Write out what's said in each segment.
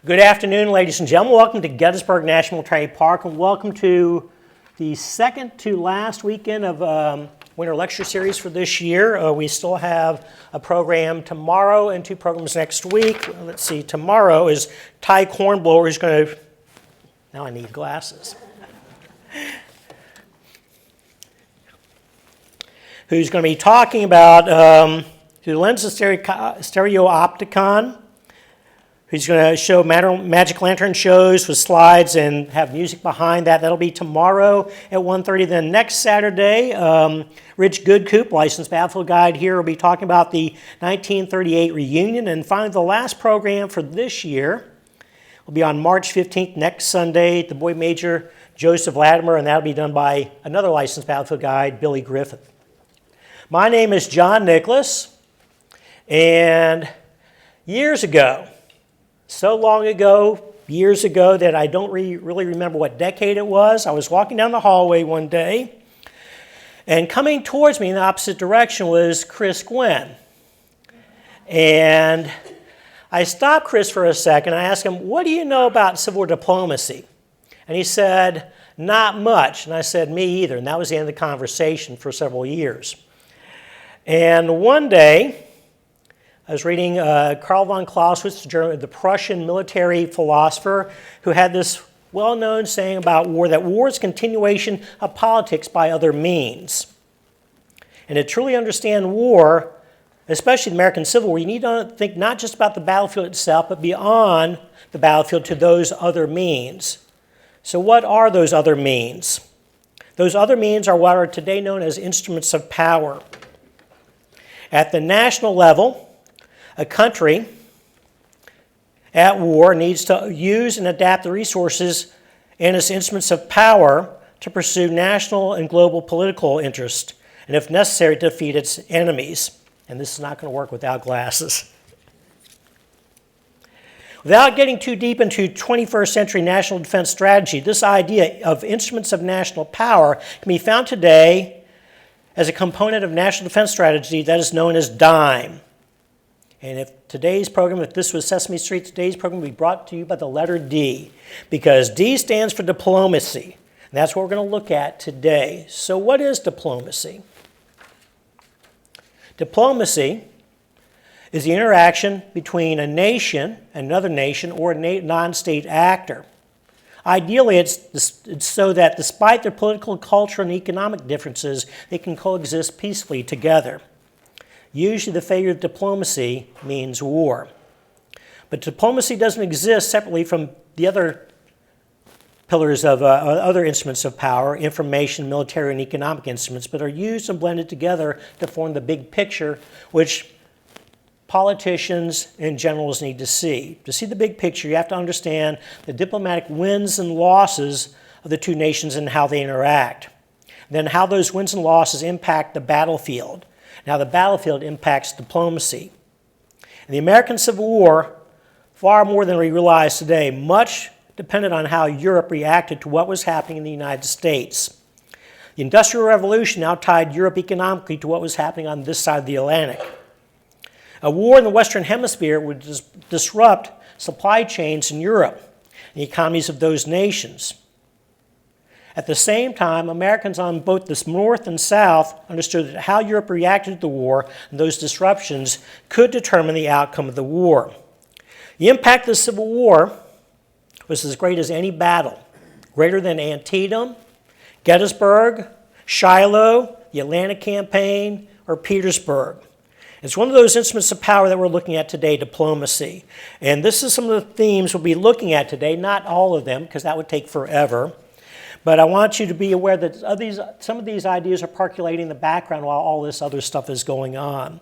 Good afternoon, ladies and gentlemen. Welcome to Gettysburg National Military Park, and welcome to the second to last weekend of Winter Lecture Series for this year. We still have a program tomorrow and two programs next week. Let's see, tomorrow is Ty Cornblower, who's going to, now I need glasses, who's going to be talking about the lens of stereopticon. He's going to show magic lantern shows with slides and have music behind that. That'll be tomorrow at 1:30. Then next Saturday, Rich Goodcoop, licensed battlefield guide here, will be talking about the 1938 reunion. And finally, the last program for this year will be on March 15th, next Sunday, at the Boy Major Joseph Latimer, and that'll be done by another licensed battlefield guide, Billy Griffith. My name is John Nicholas, and years ago, so long ago, years ago, that I don't really remember what decade it was. I was walking down the hallway one day, and coming towards me in the opposite direction was Chris Gwynn. And I stopped Chris for a second. I asked him, "What do you know about civil war diplomacy?" And he said, "Not much." And I said, "Me either." And that was the end of the conversation for several years. And one day, I was reading Karl von Clausewitz, the Prussian military philosopher, who had this well-known saying about war, that war is continuation of politics by other means. And to truly understand war, especially the American Civil War, you need to think not just about the battlefield itself, but beyond the battlefield to those other means. So what are those other means? Those other means are what are today known as instruments of power. At the national level, a country at war needs to use and adapt the resources and its instruments of power to pursue national and global political interest, and if necessary, to defeat its enemies. And this is not going to work without glasses. Without getting too deep into 21st century national defense strategy, this idea of instruments of national power can be found today as a component of national defense strategy that is known as DIME. And if this was Sesame Street, today's program will be brought to you by the letter D, because D stands for diplomacy. And that's what we're going to look at today. So what is diplomacy? Diplomacy is the interaction between a nation, another nation, or a non-state actor. Ideally, it's so that despite their political, cultural, and economic differences, they can coexist peacefully together. Usually the failure of diplomacy means war. But diplomacy doesn't exist separately from the other pillars of other instruments of power, information, military, and economic instruments, but are used and blended together to form the big picture, which politicians and generals need to see. To see the big picture, you have to understand the diplomatic wins and losses of the two nations and how they interact. Then how those wins and losses impact the battlefield. Now, the battlefield impacts diplomacy. In the American Civil War, far more than we realize today, much depended on how Europe reacted to what was happening in the United States. The Industrial Revolution now tied Europe economically to what was happening on this side of the Atlantic. A war in the Western Hemisphere would disrupt supply chains in Europe and the economies of those nations. At the same time, Americans on both the North and South understood that how Europe reacted to the war and those disruptions could determine the outcome of the war. The impact of the Civil War was as great as any battle, greater than Antietam, Gettysburg, Shiloh, the Atlantic Campaign, or Petersburg. It's one of those instruments of power that we're looking at today, diplomacy. And this is some of the themes we'll be looking at today, not all of them, because that would take forever. But I want you to be aware that some of these ideas are percolating in the background while all this other stuff is going on.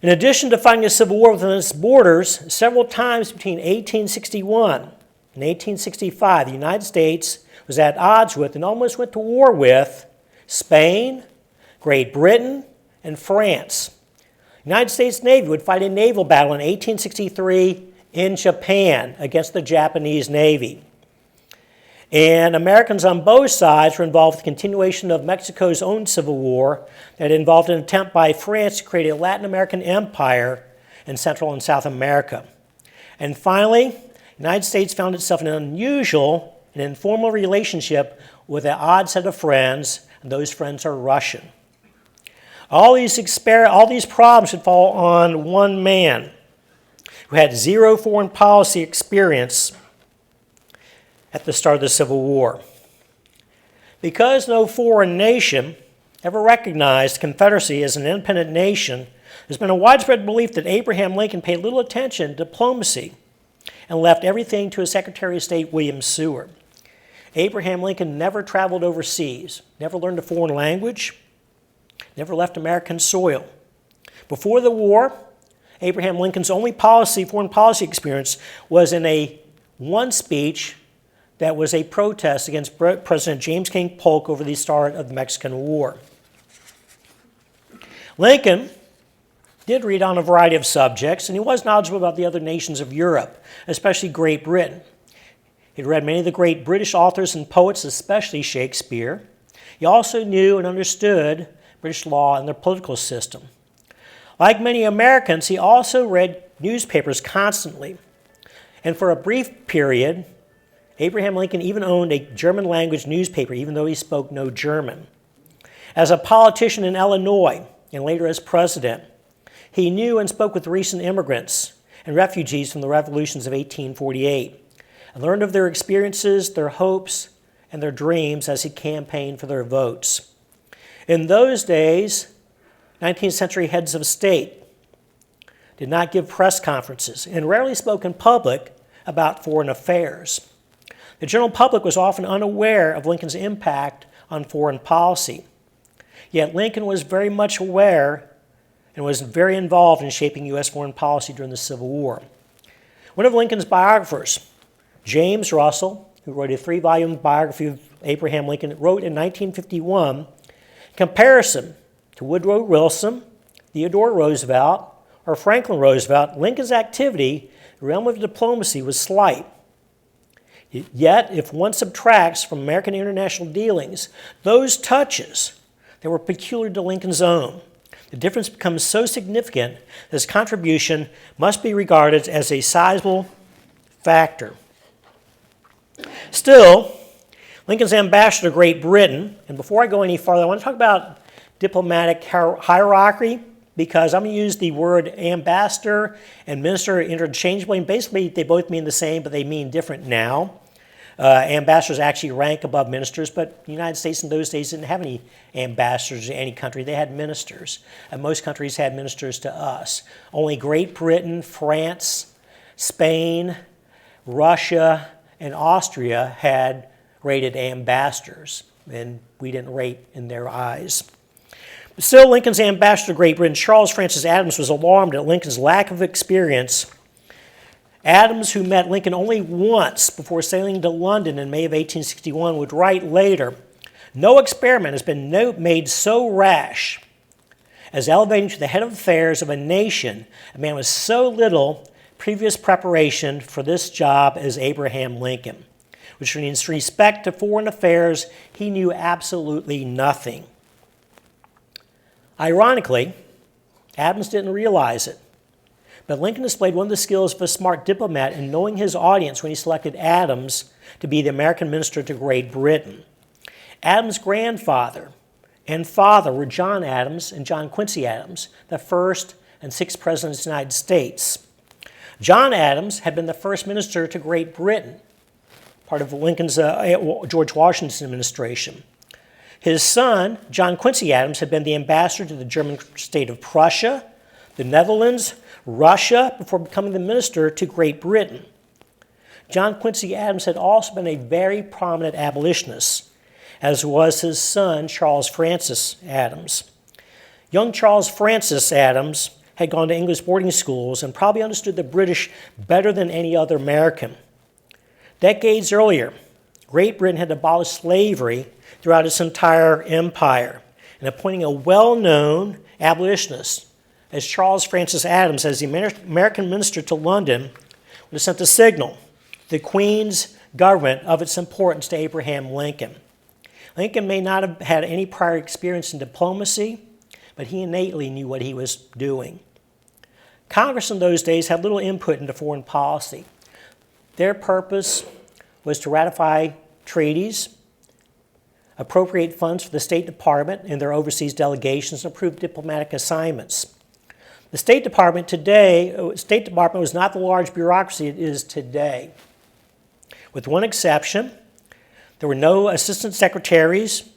In addition to fighting a civil war within its borders, several times between 1861 and 1865, the United States was at odds with and almost went to war with Spain, Great Britain, and France. The United States Navy would fight a naval battle in 1863 in Japan against the Japanese Navy. And Americans on both sides were involved with the continuation of Mexico's own civil war that involved an attempt by France to create a Latin American empire in Central and South America. And finally, the United States found itself in an unusual and informal relationship with an odd set of friends, and those friends are Russian. All these problems should fall on one man who had zero foreign policy experience at the start of the Civil War. Because no foreign nation ever recognized the Confederacy as an independent nation, there's been a widespread belief that Abraham Lincoln paid little attention to diplomacy and left everything to his Secretary of State, William Seward. Abraham Lincoln never traveled overseas, never learned a foreign language, never left American soil. Before the war, Abraham Lincoln's only foreign policy experience was in one speech that was a protest against President James King Polk over the start of the Mexican War. Lincoln did read on a variety of subjects, and he was knowledgeable about the other nations of Europe, especially Great Britain. He'd read many of the great British authors and poets, especially Shakespeare. He also knew and understood British law and their political system. Like many Americans, he also read newspapers constantly. And for a brief period, Abraham Lincoln even owned a German-language newspaper, even though he spoke no German. As a politician in Illinois, and later as president, he knew and spoke with recent immigrants and refugees from the revolutions of 1848, and learned of their experiences, their hopes, and their dreams as he campaigned for their votes. In those days, 19th century heads of state did not give press conferences and rarely spoke in public about foreign affairs. The general public was often unaware of Lincoln's impact on foreign policy. Yet Lincoln was very much aware and was very involved in shaping U.S. foreign policy during the Civil War. One of Lincoln's biographers, James Russell, who wrote a 3-volume biography of Abraham Lincoln, wrote in 1951, in comparison to Woodrow Wilson, Theodore Roosevelt, or Franklin Roosevelt, Lincoln's activity in the realm of diplomacy was slight. Yet, if one subtracts from American international dealings those touches that were peculiar to Lincoln's own, the difference becomes so significant that his contribution must be regarded as a sizable factor. Still, Lincoln's ambassador to Great Britain, and before I go any farther, I want to talk about diplomatic hierarchy, because I'm going to use the word ambassador and minister interchangeably, and basically they both mean the same, but they mean different now. Ambassadors actually rank above ministers, but the United States in those days didn't have any ambassadors to any country. They had ministers, and most countries had ministers to us. Only Great Britain, France, Spain, Russia, and Austria had rated ambassadors, and we didn't rate in their eyes. But still, Lincoln's ambassador to Great Britain, Charles Francis Adams, was alarmed at Lincoln's lack of experience. Adams, who met Lincoln only once before sailing to London in May of 1861, would write later, "No experiment has been made so rash as elevating to the head of affairs of a nation a man with so little previous preparation for this job as Abraham Lincoln," which means, in respect to foreign affairs, he knew absolutely nothing. Ironically, Adams didn't realize it, but Lincoln displayed one of the skills of a smart diplomat in knowing his audience when he selected Adams to be the American minister to Great Britain. Adams' grandfather and father were John Adams and John Quincy Adams, the first and sixth presidents of the United States. John Adams had been the first minister to Great Britain, part of Lincoln's George Washington's administration. His son, John Quincy Adams, had been the ambassador to the German state of Prussia, the Netherlands, Russia, before becoming the minister to Great Britain. John Quincy Adams had also been a very prominent abolitionist, as was his son, Charles Francis Adams. Young Charles Francis Adams had gone to English boarding schools and probably understood the British better than any other American. Decades earlier, Great Britain had abolished slavery throughout its entire empire, and appointing a well-known abolitionist as Charles Francis Adams as the American minister to London would have sent a signal to the Queen's government of its importance to Abraham Lincoln. Lincoln may not have had any prior experience in diplomacy, but he innately knew what he was doing. Congress in those days had little input into foreign policy. Their purpose was to ratify treaties, appropriate funds for the State Department and their overseas delegations, and approve diplomatic assignments. The State Department was not the large bureaucracy it is today. With one exception, there were no assistant secretaries,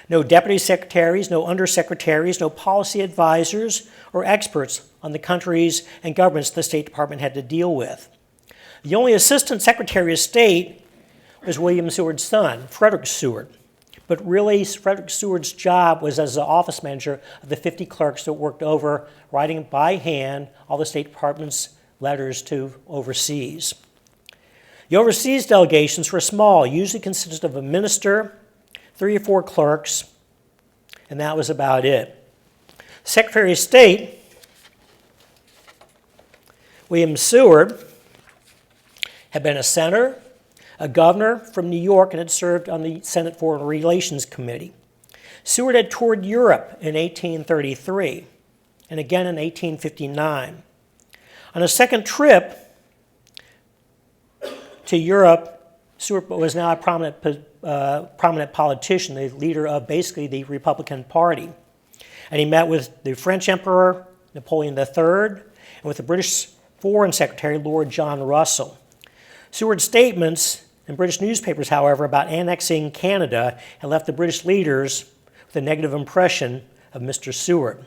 no deputy secretaries, no undersecretaries, no policy advisors or experts on the countries and governments the State Department had to deal with. The only assistant secretary of state was William Seward's son, Frederick Seward. But really, Frederick Seward's job was as the office manager of the 50 clerks that worked over, writing by hand, all the State Department's letters to overseas. The overseas delegations were small, usually consisted of a minister, 3 or 4 clerks, and that was about it. Secretary of State, William Seward, had been a senator, a governor from New York, and had served on the Senate Foreign Relations Committee. Seward had toured Europe in 1833 and again in 1859. On a second trip to Europe, Seward was now a prominent politician, the leader of basically the Republican Party. And he met with the French Emperor Napoleon III and with the British Foreign Secretary Lord John Russell. Seward's statements in British newspapers, however, about annexing Canada had left the British leaders with a negative impression of Mr. Seward.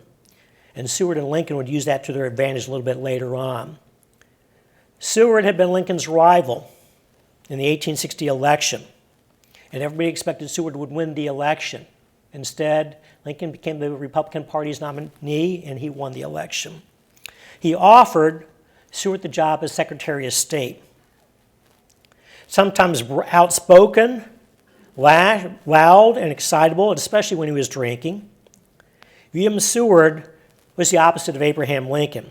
And Seward and Lincoln would use that to their advantage a little bit later on. Seward had been Lincoln's rival in the 1860 election, and everybody expected Seward would win the election. Instead, Lincoln became the Republican Party's nominee, and he won the election. He offered Seward the job as Secretary of State. Sometimes outspoken, loud, and excitable, especially when he was drinking. William Seward was the opposite of Abraham Lincoln.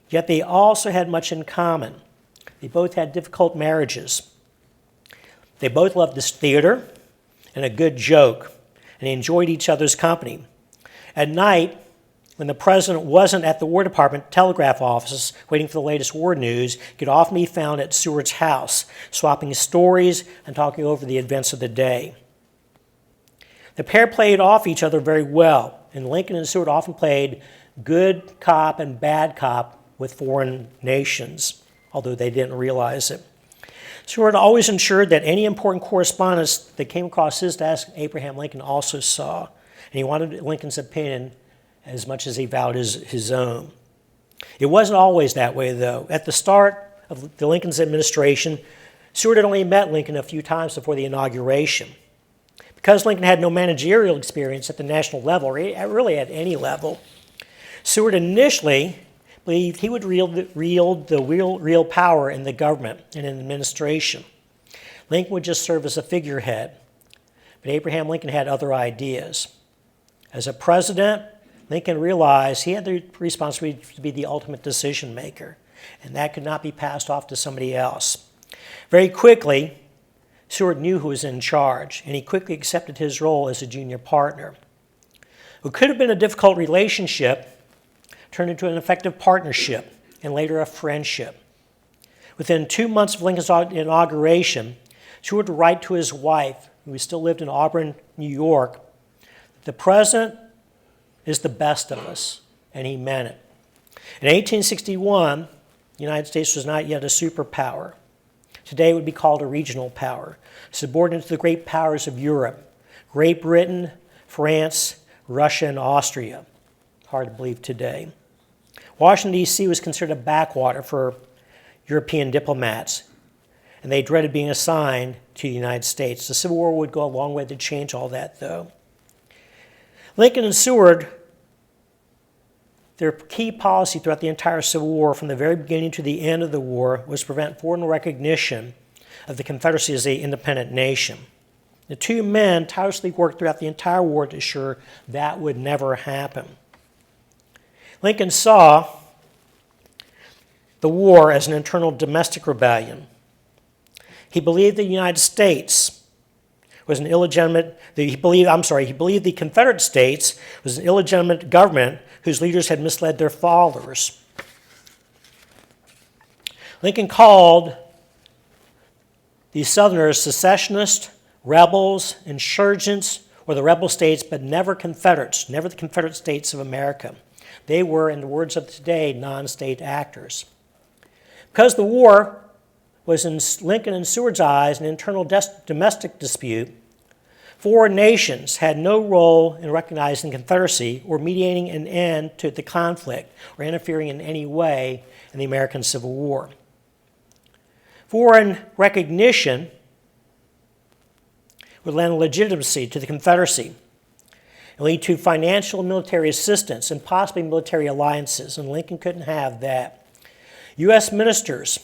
Yet they also had much in common. They both had difficult marriages. They both loved this theater and a good joke, and they enjoyed each other's company. At night, when the president wasn't at the War Department telegraph office waiting for the latest war news, he could often be found at Seward's house, swapping stories and talking over the events of the day. The pair played off each other very well, and Lincoln and Seward often played good cop and bad cop with foreign nations, although they didn't realize it. Seward always ensured that any important correspondence that came across his desk, Abraham Lincoln also saw, and he wanted Lincoln's opinion as much as he valued his own. It wasn't always that way, though. At the start of the Lincoln's administration, Seward had only met Lincoln a few times before the inauguration. Because Lincoln had no managerial experience at the national level, or really at any level, Seward initially believed he would wield the real power in the government and in the administration. Lincoln would just serve as a figurehead. But Abraham Lincoln had other ideas. As a president, Lincoln realized he had the responsibility to be the ultimate decision maker, and that could not be passed off to somebody else. Very quickly, Seward knew who was in charge, and he quickly accepted his role as a junior partner. What could have been a difficult relationship turned into an effective partnership and later a friendship. Within 2 months of Lincoln's inauguration, Seward would write to his wife, who still lived in Auburn, New York, "The president is the best of us," and he meant it. In 1861, the United States was not yet a superpower. Today it would be called a regional power, subordinate to the great powers of Europe, Great Britain, France, Russia, and Austria. Hard to believe today. Washington, D.C. was considered a backwater for European diplomats, and they dreaded being assigned to the United States. The Civil War would go a long way to change all that, though. Lincoln and Seward, their key policy throughout the entire Civil War, from the very beginning to the end of the war, was to prevent foreign recognition of the Confederacy as an independent nation. The two men tirelessly worked throughout the entire war to ensure that would never happen. Lincoln saw the war as an internal domestic rebellion. He believed the United States was an illegitimate, he believed the Confederate States was an illegitimate government whose leaders had misled their followers. Lincoln called these Southerners secessionists, rebels, insurgents, or the rebel states, but never Confederates, never the Confederate States of America. They were, in the words of today, non-state actors. Because the war was, in Lincoln and Seward's eyes, an internal domestic dispute, foreign nations had no role in recognizing the Confederacy or mediating an end to the conflict or interfering in any way in the American Civil War. Foreign recognition would lend legitimacy to the Confederacy and lead to financial and military assistance and possibly military alliances, and Lincoln couldn't have that. U.S. ministers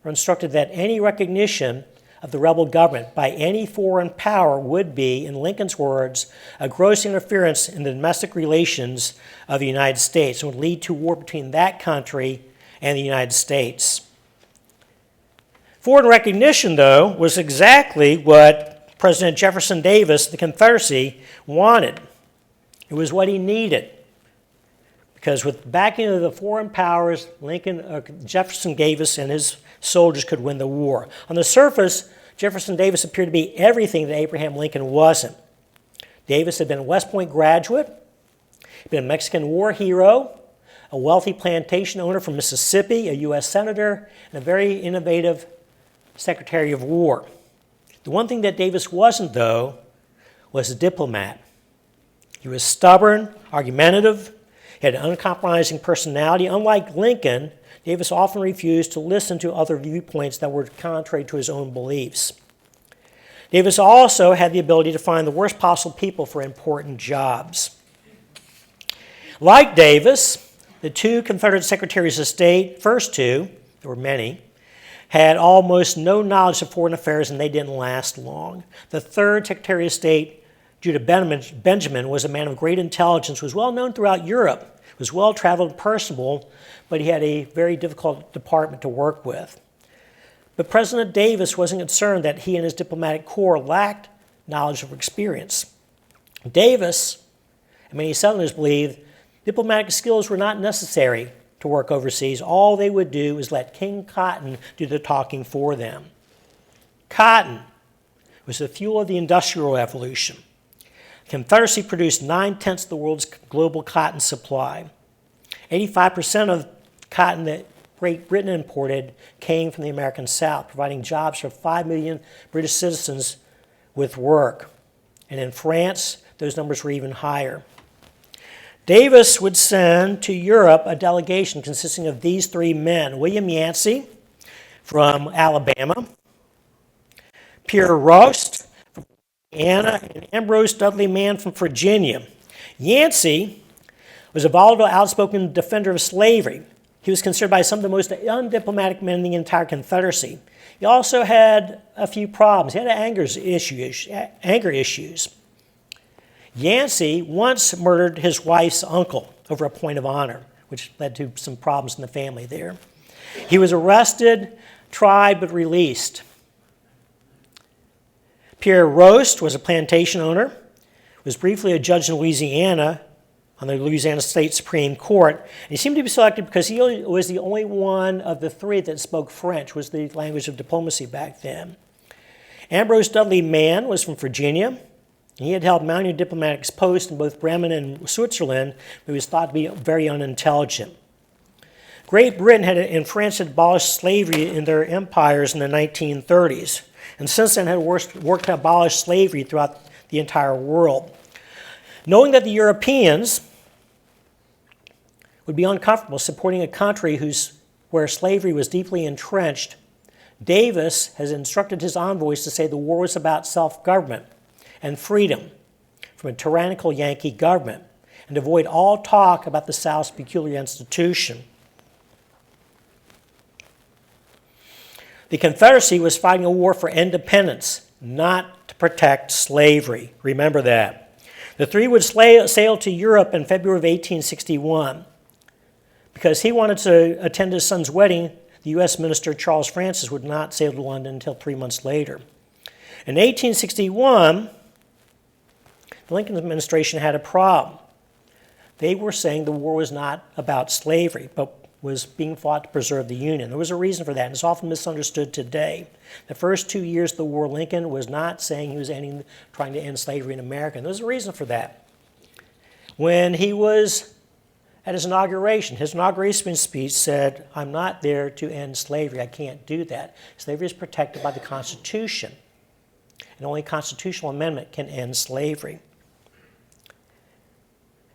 were instructed that any recognition of the rebel government by any foreign power would be, in Lincoln's words, a gross interference in the domestic relations of the United States and would lead to war between that country and the United States. Foreign recognition, though, was exactly what President Jefferson Davis, the Confederacy, wanted. It was what he needed. Because with backing of the foreign powers, Jefferson Davis and his soldiers could win the war. On the surface, Jefferson Davis appeared to be everything that Abraham Lincoln wasn't. Davis had been a West Point graduate, he'd been a Mexican war hero, a wealthy plantation owner from Mississippi, a U.S. senator, and a very innovative Secretary of War. The one thing that Davis wasn't, though, was a diplomat. He was stubborn, argumentative, he had an uncompromising personality. Unlike Lincoln, Davis often refused to listen to other viewpoints that were contrary to his own beliefs. Davis also had the ability to find the worst possible people for important jobs. Like Davis, the two Confederate Secretaries of State, first two, there were many, had almost no knowledge of foreign affairs, and they didn't last long. The third Secretary of State, Judah Benjamin, was a man of great intelligence, was well known throughout Europe, was well-traveled and personable, but he had a very difficult department to work with. But President Davis wasn't concerned that he and his diplomatic corps lacked knowledge or experience. Davis, and many Southerners believed, diplomatic skills were not necessary to work overseas. All they would do is let King Cotton do the talking for them. Cotton was the fuel of the Industrial Revolution. The Confederacy produced 9/10 of the world's global cotton supply. 85% of cotton that Great Britain imported came from the American South, providing jobs for 5 million British citizens with work. And in France, those numbers were even higher. Davis would send to Europe a delegation consisting of these three men: William Yancey from Alabama, Pierre Rost from Indiana, and Ambrose Dudley Mann from Virginia. Yancey was a volatile, outspoken defender of slavery. He was considered by some of the most undiplomatic men in the entire Confederacy. He also had a few problems. He had anger issues. Yancey once murdered his wife's uncle over a point of honor, which led to some problems in the family there. He was arrested, tried, but released. Pierre Rost was a plantation owner, was briefly a judge in Louisiana on the Louisiana State Supreme Court. And he seemed to be selected because he was the only one of the three that spoke French, was the language of diplomacy back then. Ambrose Dudley Mann was from Virginia. He had held mounting diplomatic posts in both Bremen and Switzerland, but he was thought to be very unintelligent. Great Britain and France had abolished slavery in their empires in the 1930s, and since then had worked to abolish slavery throughout the entire world. Knowing that the Europeans would be uncomfortable supporting a country where slavery was deeply entrenched, Davis has instructed his envoys to say the war was about self-government and freedom from a tyrannical Yankee government, and to avoid all talk about the South's peculiar institution. The Confederacy was fighting a war for independence, not to protect slavery. Remember that. The three would sail to Europe in February of 1861. Because he wanted to attend his son's wedding, the U.S. Minister Charles Francis would not sail to London until 3 months later. In 1861, the Lincoln administration had a problem. They were saying the war was not about slavery, but was being fought to preserve the Union. There was a reason for that, and it's often misunderstood today. The first 2 years of the war, Lincoln was not saying he was trying to end slavery in America. There was a reason for that. When he was at his inauguration speech said, "I'm not there to end slavery. I can't do that. Slavery is protected by the Constitution, and only a constitutional amendment can end slavery."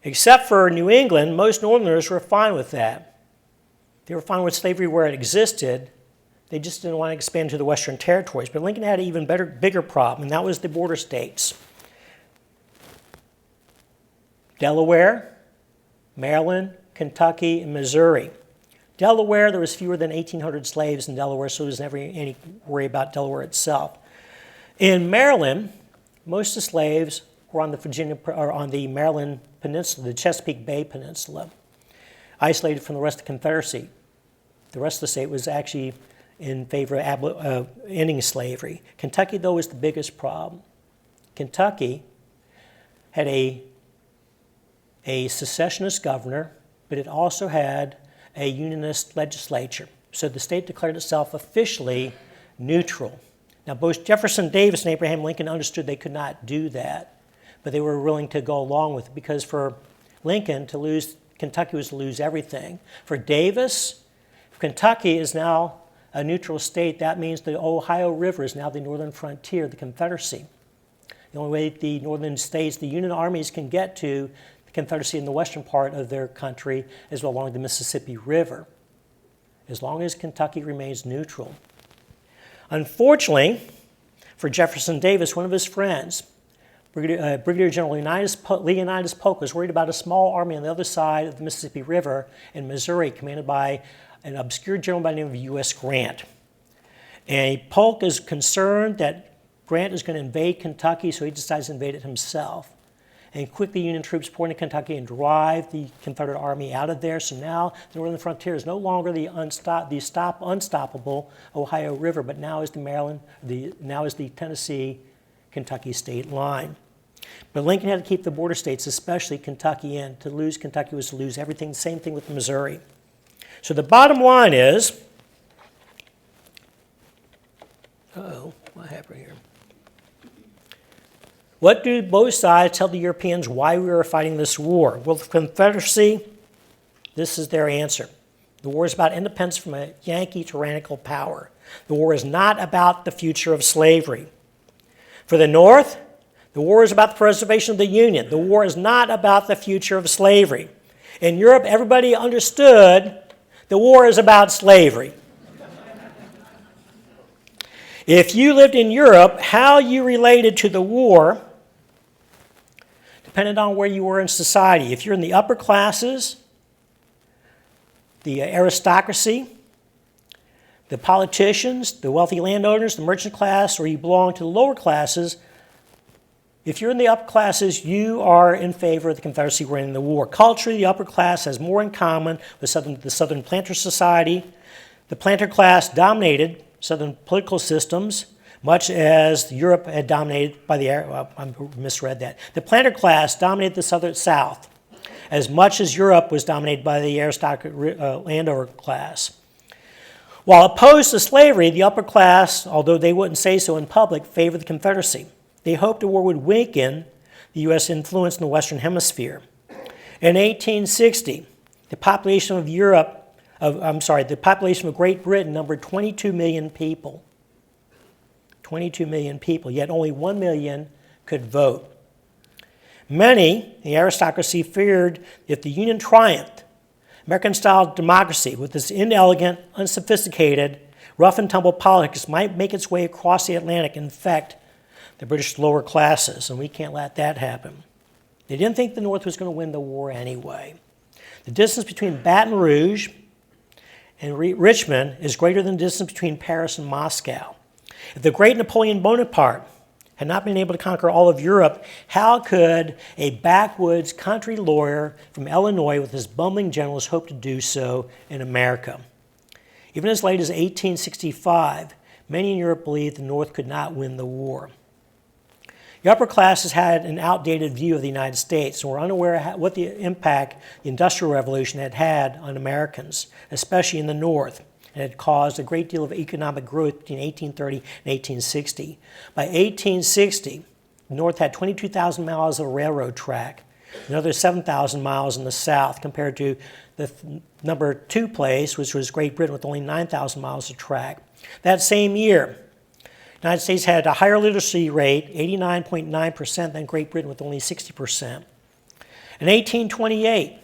Except for New England, most Northerners were fine with that. They were fine with slavery where it existed. They just didn't want to expand to the Western territories. But Lincoln had an even bigger problem, and that was the border states. Delaware, Maryland, Kentucky, and Missouri. Delaware, there was fewer than 1,800 slaves in Delaware, so there was never any worry about Delaware itself. In Maryland, most of the slaves were on the Maryland Peninsula, the Chesapeake Bay Peninsula, isolated from the rest of the Confederacy. The rest of the state was actually in favor of ending slavery. Kentucky, though, was the biggest problem. Kentucky had a secessionist governor, but it also had a Unionist legislature. So the state declared itself officially neutral. Now, both Jefferson Davis and Abraham Lincoln understood they could not do that, but they were willing to go along with it because for Lincoln to lose Kentucky was to lose everything. For Davis, if Kentucky is now a neutral state, that means the Ohio River is now the northern frontier of the Confederacy. The only way the northern states, the Union armies can get to the Confederacy in the western part of their country is along the Mississippi River, as long as Kentucky remains neutral. Unfortunately, for Jefferson Davis, one of his friends, Brigadier General Leonidas Polk, was worried about a small army on the other side of the Mississippi River in Missouri, commanded by an obscure general by the name of U.S. Grant. And Polk is concerned that Grant is going to invade Kentucky, so he decides to invade it himself. And quickly, Union troops pour into Kentucky and drive the Confederate army out of there. So now the northern frontier is no longer the unstoppable Ohio River, but now is the Tennessee-Kentucky state line. But Lincoln had to keep the border states, especially Kentucky, in. To lose Kentucky was to lose everything. Same thing with Missouri. So the bottom line is, what happened here? What do both sides tell the Europeans why we were fighting this war? Well, the Confederacy, this is their answer. The war is about independence from a Yankee tyrannical power. The war is not about the future of slavery. For the North, the war is about the preservation of the Union. The war is not about the future of slavery. In Europe, everybody understood the war is about slavery. If you lived in Europe, how you related to the war depended on where you were in society. If you're in the upper classes, the aristocracy, the politicians, the wealthy landowners, the merchant class, or you belong to the lower classes, if you're in the upper classes, you are in favor of the Confederacy winning the war. Culturally, the upper class has more in common with the Southern Planter Society. The planter class dominated Southern political systems, much as Europe had dominated by I misread that. The planter class dominated the Southern South, as much as Europe was dominated by the aristocratic landowner class. While opposed to slavery, the upper class, although they wouldn't say so in public, favored the Confederacy. They hoped the war would weaken the U.S. influence in the Western Hemisphere. In 1860, the population of the population of Great Britain numbered 22 million people. 22 million people, yet only 1 million could vote. Many, the aristocracy, feared if the Union triumphed, American-style democracy, with its inelegant, unsophisticated, rough-and-tumble politics, might make its way across the Atlantic and infect the British lower classes, and we can't let that happen. They didn't think the North was going to win the war anyway. The distance between Baton Rouge and Richmond is greater than the distance between Paris and Moscow. If the great Napoleon Bonaparte had not been able to conquer all of Europe, how could a backwoods country lawyer from Illinois with his bumbling generals hope to do so in America? Even as late as 1865, many in Europe believed the North could not win the war. The upper classes had an outdated view of the United States and were unaware of what the impact the Industrial Revolution had had on Americans, especially in the North, and had caused a great deal of economic growth between 1830 and 1860. By 1860, the North had 22,000 miles of railroad track, another 7,000 miles in the South, compared to the number 2 place, which was Great Britain, with only 9,000 miles of track. That same year, the United States had a higher literacy rate, 89.9%, than Great Britain, with only 60%. In 1828,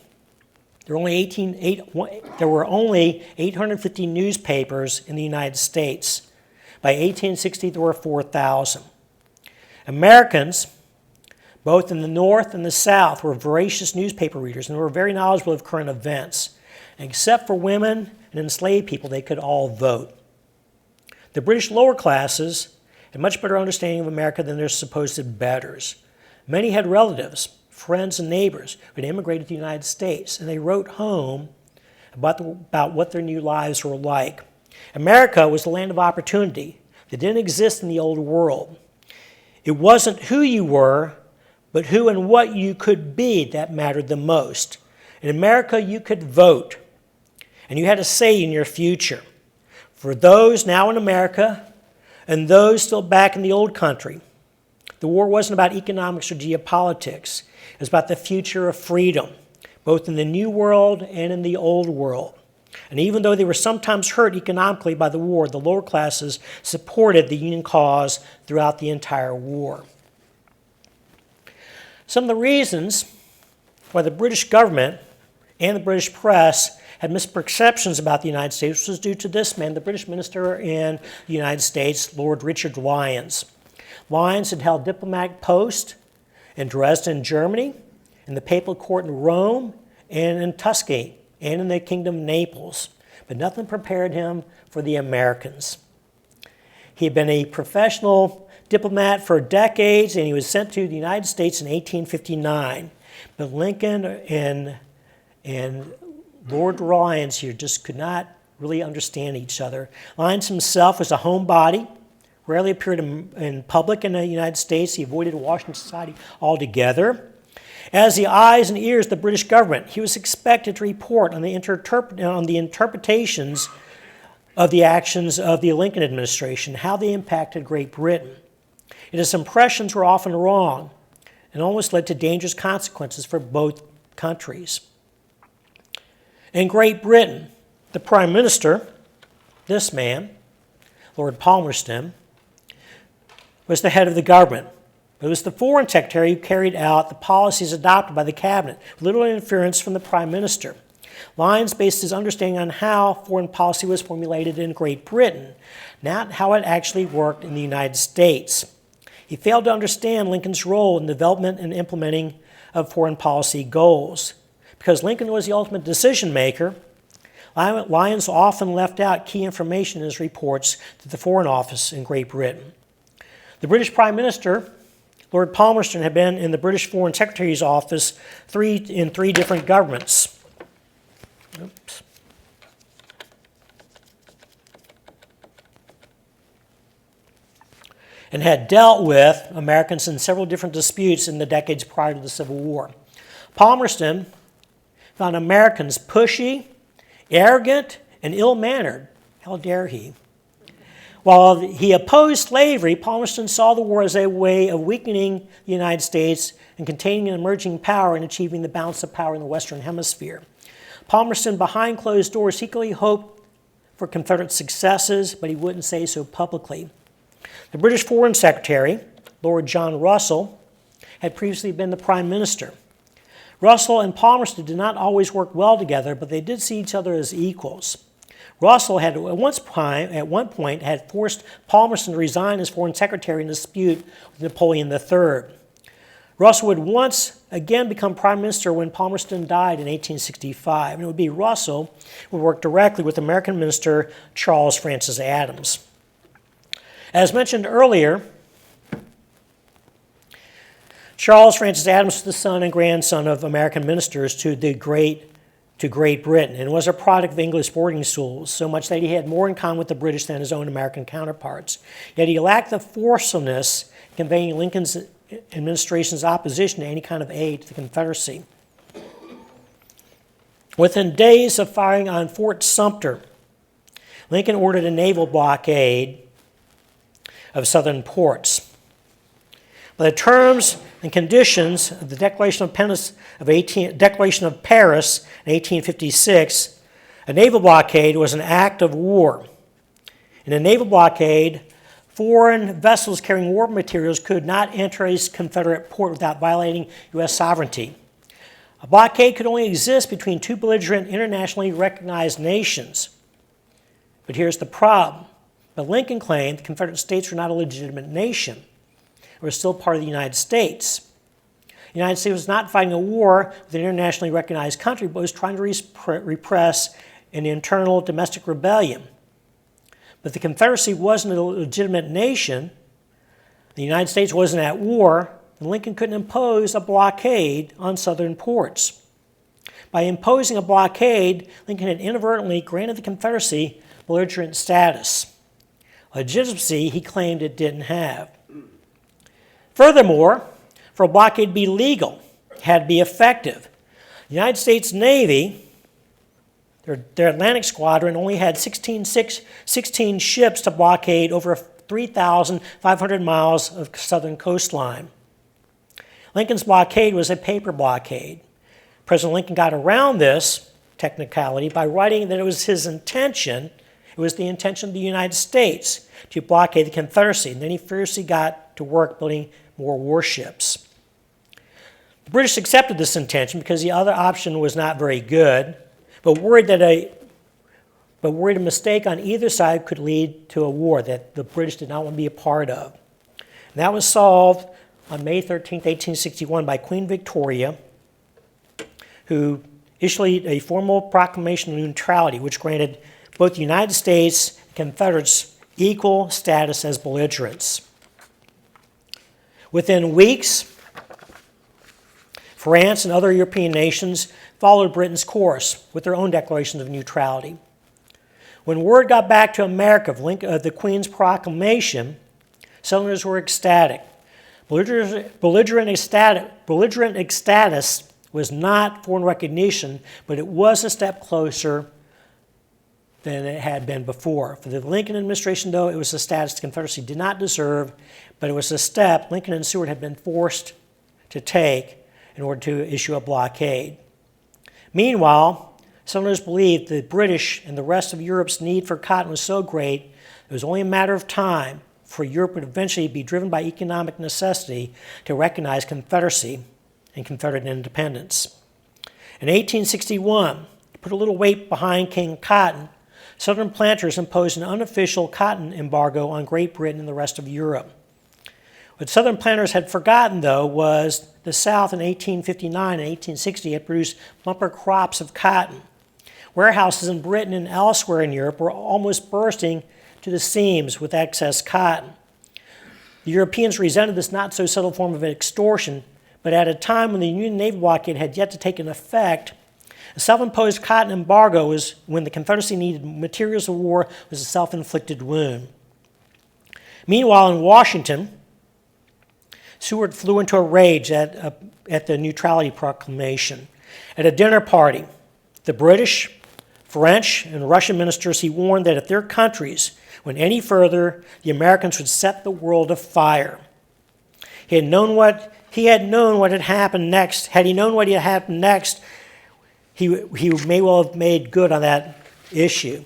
there were only 850 newspapers in the United States. By 1860, there were 4,000. Americans, both in the North and the South, were voracious newspaper readers and were very knowledgeable of current events. And except for women and enslaved people, they could all vote. The British lower classes had much better understanding of America than their supposed betters. Many had relatives, friends, and neighbors who had immigrated to the United States, and they wrote home about what their new lives were like. America was the land of opportunity that didn't exist in the old world. It wasn't who you were, but who and what you could be that mattered the most. In America, you could vote, and you had a say in your future. For those now in America and those still back in the old country, the war wasn't about economics or geopolitics. It was about the future of freedom, both in the New World and in the Old World. And even though they were sometimes hurt economically by the war, the lower classes supported the Union cause throughout the entire war. Some of the reasons why the British government and the British press had misperceptions about the United States was due to this man, the British minister in the United States, Lord Richard Lyons. Lyons had held diplomatic posts in Dresden, Germany, in the papal court in Rome, and in Tuscany, and in the kingdom of Naples. But nothing prepared him for the Americans. He had been a professional diplomat for decades, and he was sent to the United States in 1859. But Lincoln and Lord Lyons here just could not really understand each other. Lyons himself was a homebody, rarely appeared in public in the United States. He avoided Washington society altogether. As the eyes and ears of the British government, he was expected to report on the interpretations of the actions of the Lincoln administration, how they impacted Great Britain. And his impressions were often wrong and almost led to dangerous consequences for both countries. In Great Britain, the Prime Minister, this man, Lord Palmerston, was the head of the government. It was the Foreign Secretary who carried out the policies adopted by the cabinet, with little interference from the Prime Minister. Lyons based his understanding on how foreign policy was formulated in Great Britain, not how it actually worked in the United States. He failed to understand Lincoln's role in development and implementing of foreign policy goals. Because Lincoln was the ultimate decision maker, Lyons often left out key information in his reports to the Foreign Office in Great Britain. The British Prime Minister, Lord Palmerston, had been in the British Foreign Secretary's office in three different governments. Oops. And had dealt with Americans in several different disputes in the decades prior to the Civil War. Palmerston found Americans pushy, arrogant, and ill-mannered. How dare he? While he opposed slavery, Palmerston saw the war as a way of weakening the United States and containing an emerging power and achieving the balance of power in the Western Hemisphere. Palmerston, behind closed doors, secretly hoped for Confederate successes, but he wouldn't say so publicly. The British Foreign Secretary, Lord John Russell, had previously been the Prime Minister. Russell and Palmerston did not always work well together, but they did see each other as equals. Russell had at one point had forced Palmerston to resign as Foreign Secretary in a dispute with Napoleon III. Russell would once again become Prime Minister when Palmerston died in 1865, and it would be Russell who would work directly with American Minister Charles Francis Adams. As mentioned earlier, Charles Francis Adams was the son and grandson of American ministers to Great Britain, and was a product of English boarding schools, so much that he had more in common with the British than his own American counterparts. Yet he lacked the forcefulness conveying Lincoln's administration's opposition to any kind of aid to the Confederacy. Within days of firing on Fort Sumter, Lincoln ordered a naval blockade of southern ports. By the terms and conditions of the Declaration of Paris in 1856, a naval blockade was an act of war. In a naval blockade, foreign vessels carrying war materials could not enter a Confederate port without violating U.S. sovereignty. A blockade could only exist between two belligerent, internationally recognized nations. But here's the problem. But Lincoln claimed the Confederate States were not a legitimate nation. They were still part of the United States. The United States was not fighting a war with an internationally recognized country, but was trying to repress an internal domestic rebellion. But the Confederacy wasn't a legitimate nation. The United States wasn't at war, and Lincoln couldn't impose a blockade on southern ports. By imposing a blockade, Lincoln had inadvertently granted the Confederacy belligerent status, legitimacy he claimed it didn't have. Furthermore, for a blockade to be legal, it had to be effective. The United States Navy, their Atlantic Squadron, only had 16 ships to blockade over 3,500 miles of southern coastline. Lincoln's blockade was a paper blockade. President Lincoln got around this technicality by writing that it was his intention, it was the intention of the United States to blockade the Confederacy, and then he fiercely got to work building more warships. The British accepted this intention because the other option was not very good, but worried a mistake on either side could lead to a war that the British did not want to be a part of. And that was solved on May 13, 1861 by Queen Victoria, who issued a formal proclamation of neutrality, which granted both the United States and Confederates equal status as belligerents. Within weeks, France and other European nations followed Britain's course with their own declarations of neutrality. When word got back to America of the Queen's proclamation, Southerners were ecstatic. Belligerent status was not foreign recognition, but it was a step closer than it had been before. For the Lincoln administration, though, it was a status the Confederacy did not deserve, but it was a step Lincoln and Seward had been forced to take in order to issue a blockade. Meanwhile, Southerners believed the British and the rest of Europe's need for cotton was so great, it was only a matter of time for Europe would eventually be driven by economic necessity to recognize Confederacy and Confederate independence. In 1861, to put a little weight behind King Cotton, Southern planters imposed an unofficial cotton embargo on Great Britain and the rest of Europe. What Southern planters had forgotten, though, was the South in 1859 and 1860 had produced bumper crops of cotton. Warehouses in Britain and elsewhere in Europe were almost bursting to the seams with excess cotton. The Europeans resented this not-so-subtle form of extortion, but at a time when the Union naval blockade had yet to take effect, a self-imposed cotton embargo was when the Confederacy needed materials of war was a self-inflicted wound. Meanwhile, in Washington, Seward flew into a rage at the neutrality proclamation. At a dinner party, the British, French, and Russian ministers, he warned that if their countries went any further, the Americans would set the world afire. He had known what had happened next. Had he known what had happened next, he may well have made good on that issue.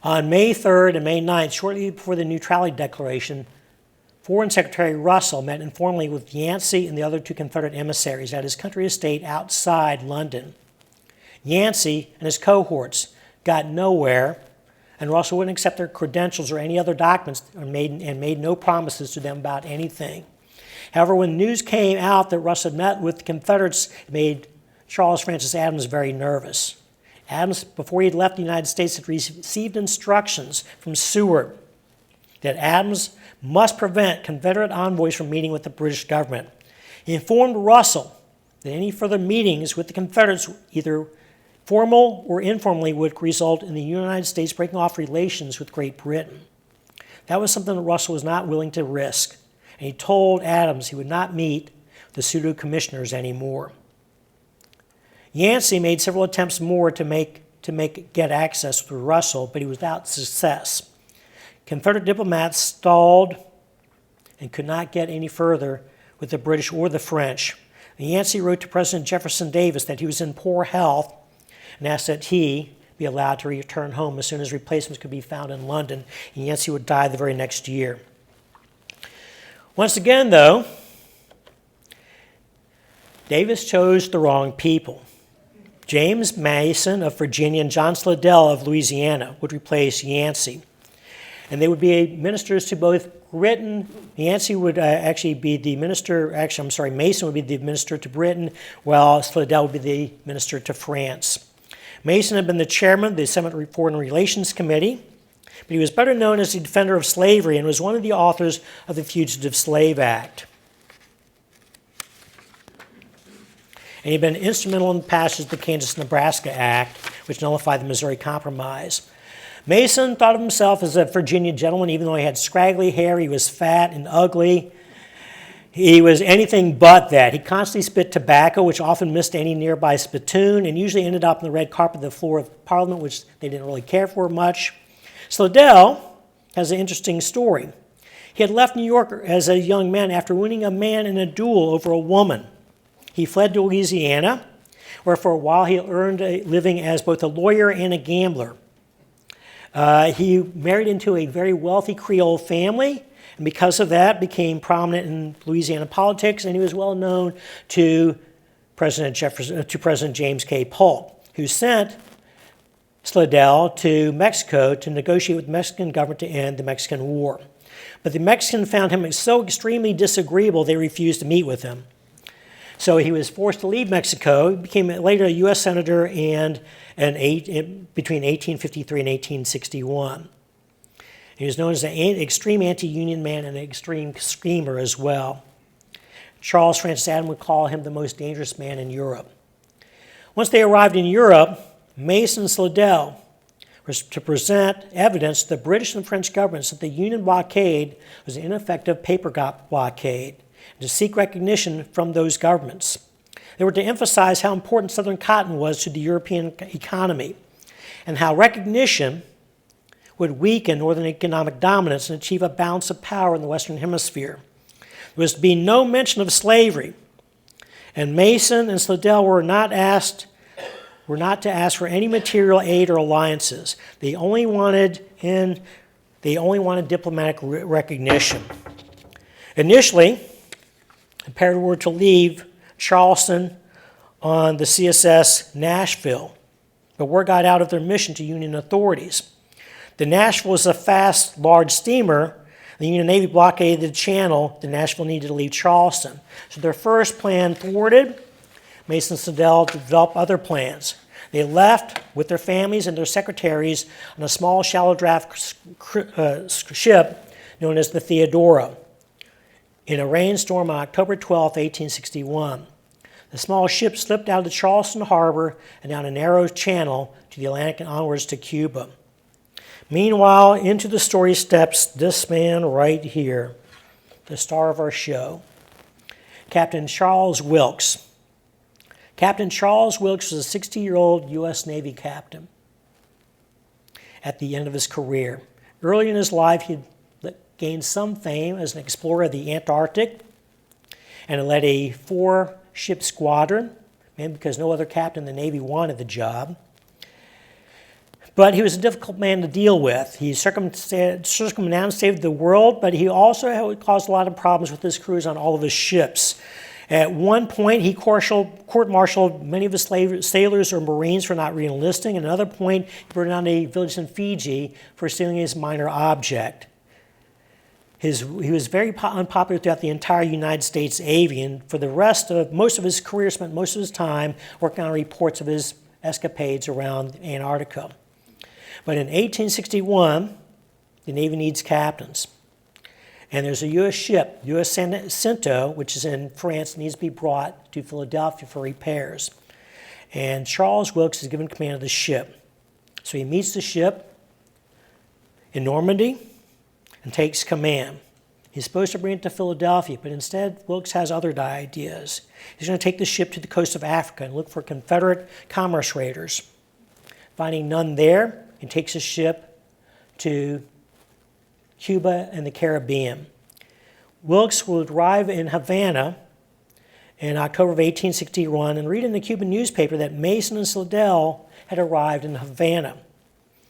On May 3rd and May 9th, shortly before the Neutrality Declaration, Foreign Secretary Russell met informally with Yancey and the other two Confederate emissaries at his country estate outside London. Yancey and his cohorts got nowhere, and Russell wouldn't accept their credentials or any other documents and made no promises to them about anything. However, when news came out that Russell had met with the Confederates, it made Charles Francis Adams very nervous. Adams, before he had left the United States, had received instructions from Seward that Adams must prevent Confederate envoys from meeting with the British government. He informed Russell that any further meetings with the Confederates, either formal or informally, would result in the United States breaking off relations with Great Britain. That was something that Russell was not willing to risk. And he told Adams he would not meet the pseudo-commissioners anymore. Yancey made several attempts more to get access through Russell, but he was without success. Confederate diplomats stalled and could not get any further with the British or the French. And Yancey wrote to President Jefferson Davis that he was in poor health and asked that he be allowed to return home as soon as replacements could be found in London. And Yancey would die the very next year. Once again, though, Davis chose the wrong people. James Mason of Virginia and John Slidell of Louisiana would replace Yancey. And they would be ministers to both Britain. Yancey would actually be the minister, Mason would be the minister to Britain, while Slidell would be the minister to France. Mason had been the chairman of the Senate Foreign Relations Committee, but he was better known as the defender of slavery and was one of the authors of the Fugitive Slave Act. And he'd been instrumental in the passage of the Kansas-Nebraska Act, which nullified the Missouri Compromise. Mason thought of himself as a Virginia gentleman, even though he had scraggly hair, he was fat and ugly. He was anything but that. He constantly spit tobacco, which often missed any nearby spittoon, and usually ended up on the red carpet of the floor of Parliament, which they didn't really care for much. Slidell has an interesting story. He had left New York as a young man after winning a man in a duel over a woman. He fled to Louisiana, where for a while he earned a living as both a lawyer and a gambler. He married into a very wealthy Creole family, and because of that became prominent in Louisiana politics, and he was well known to President James K. Polk, who sent Slidell to Mexico to negotiate with the Mexican government to end the Mexican War. But the Mexicans found him so extremely disagreeable they refused to meet with him. So he was forced to leave Mexico. He became later a U.S. Senator between 1853 and 1861. He was known as an extreme anti-union man and an extreme schemer as well. Charles Francis Adams would call him the most dangerous man in Europe. Once they arrived in Europe, Mason and Slidell was to present evidence to the British and French governments that the Union blockade was an ineffective paper blockade, and to seek recognition from those governments. They were to emphasize how important Southern cotton was to the European economy, and how recognition would weaken Northern economic dominance and achieve a balance of power in the Western Hemisphere. There was to be no mention of slavery, and Mason and Slidell were not to ask for any material aid or alliances. They only wanted diplomatic recognition. Initially, the pair were to leave Charleston on the CSS Nashville, but word got out of their mission to Union authorities. The Nashville was a fast, large steamer. The Union Navy blockaded the channel. The Nashville needed to leave Charleston. So their first plan thwarted. Mason and Slidell developed other plans. They left with their families and their secretaries on a small shallow draft ship known as the Theodora in a rainstorm on October 12, 1861. The small ship slipped out of the Charleston harbor and down a narrow channel to the Atlantic and onwards to Cuba. Meanwhile, into the story steps this man right here, the star of our show, Captain Charles Wilkes. Captain Charles Wilkes was a 60-year-old U.S. Navy captain at the end of his career. Early in his life, he gained some fame as an explorer of the Antarctic and led a 4-ship squadron, maybe because no other captain in the Navy wanted the job. But he was a difficult man to deal with. He circumnavigated the world, but he also caused a lot of problems with his crews on all of his ships. At one point, he court-martialed many of his sailors or Marines for not re-enlisting. At another point, he burned down a village in Fiji for stealing his minor object. He was very unpopular throughout the entire United States Navy, and for the rest of most of his career, spent most of his time working on reports of his escapades around Antarctica. But in 1861, the Navy needs captains. And there's a U.S. ship, U.S. Cinto, which is in France, needs to be brought to Philadelphia for repairs. And Charles Wilkes is given command of the ship. So he meets the ship in Normandy, and takes command. He's supposed to bring it to Philadelphia, but instead Wilkes has other ideas. He's going to take the ship to the coast of Africa and look for Confederate commerce raiders. Finding none there, he takes his ship to Cuba and the Caribbean. Wilkes will arrive in Havana in October of 1861 and read in the Cuban newspaper that Mason and Slidell had arrived in Havana.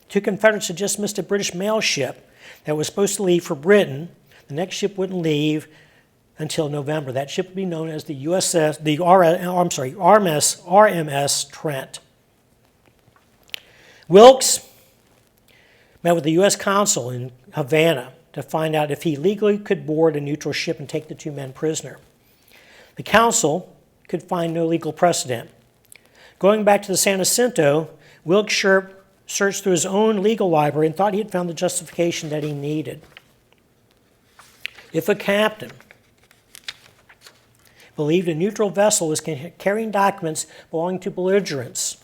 Two Confederates had just missed a British mail ship that was supposed to leave for Britain. The next ship wouldn't leave until November. That ship would be known as the RMS Trent. Wilkes met with the U.S. consul in Havana to find out if he legally could board a neutral ship and take the two men prisoner. The consul could find no legal precedent. Going back to the San Jacinto, Wilkes searched through his own legal library and thought he had found the justification that he needed. If a captain believed a neutral vessel was carrying documents belonging to belligerents,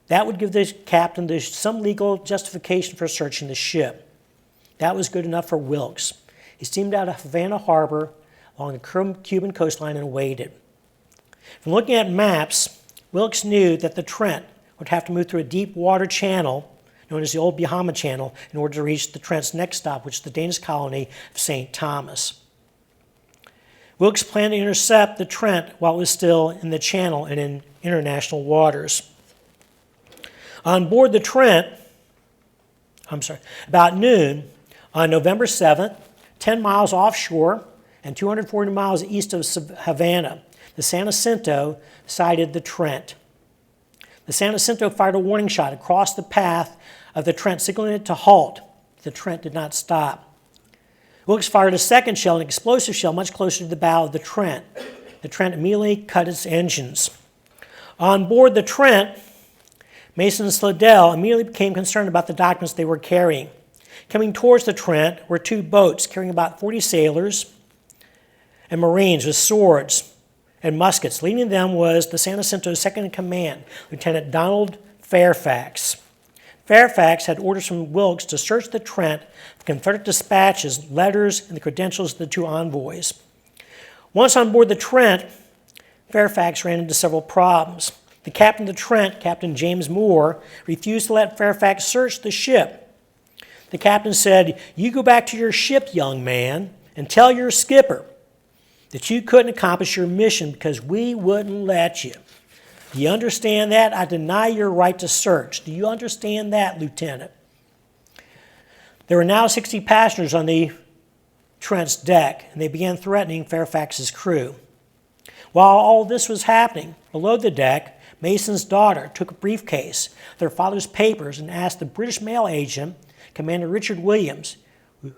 that would give the captain some legal justification for searching the ship. That was good enough for Wilkes. He steamed out of Havana Harbor along the Cuban coastline and waited. From looking at maps, Wilkes knew that the Trent would have to move through a deep water channel known as the Old Bahama Channel in order to reach the Trent's next stop, which is the Danish colony of St. Thomas. Wilkes planned to intercept the Trent while it was still in the channel and in international waters. On board the Trent, about noon on November 7th, 10 miles offshore and 240 miles east of Havana, the San Jacinto sighted the Trent. The San Jacinto fired a warning shot across the path of the Trent, signaling it to halt. The Trent did not stop. Wilkes fired a second shell, an explosive shell, much closer to the bow of the Trent. The Trent immediately cut its engines. On board the Trent, Mason and Slidell immediately became concerned about the documents they were carrying. Coming towards the Trent were two boats carrying about 40 sailors and Marines with swords and muskets. Leading them was the San Jacinto's second-in-command, Lieutenant Donald Fairfax. Fairfax had orders from Wilkes to search the Trent for Confederate dispatches, letters, and the credentials of the two envoys. Once on board the Trent, Fairfax ran into several problems. The captain of the Trent, Captain James Moore, refused to let Fairfax search the ship. The captain said, "You go back to your ship, young man, and tell your skipper that you couldn't accomplish your mission because we wouldn't let you. Do you understand that? I deny your right to search. Do you understand that, Lieutenant?" There were now 60 passengers on the Trent's deck, and they began threatening Fairfax's crew. While all this was happening, below the deck, Mason's daughter took a briefcase, their father's papers, and asked the British mail agent, Commander Richard Williams,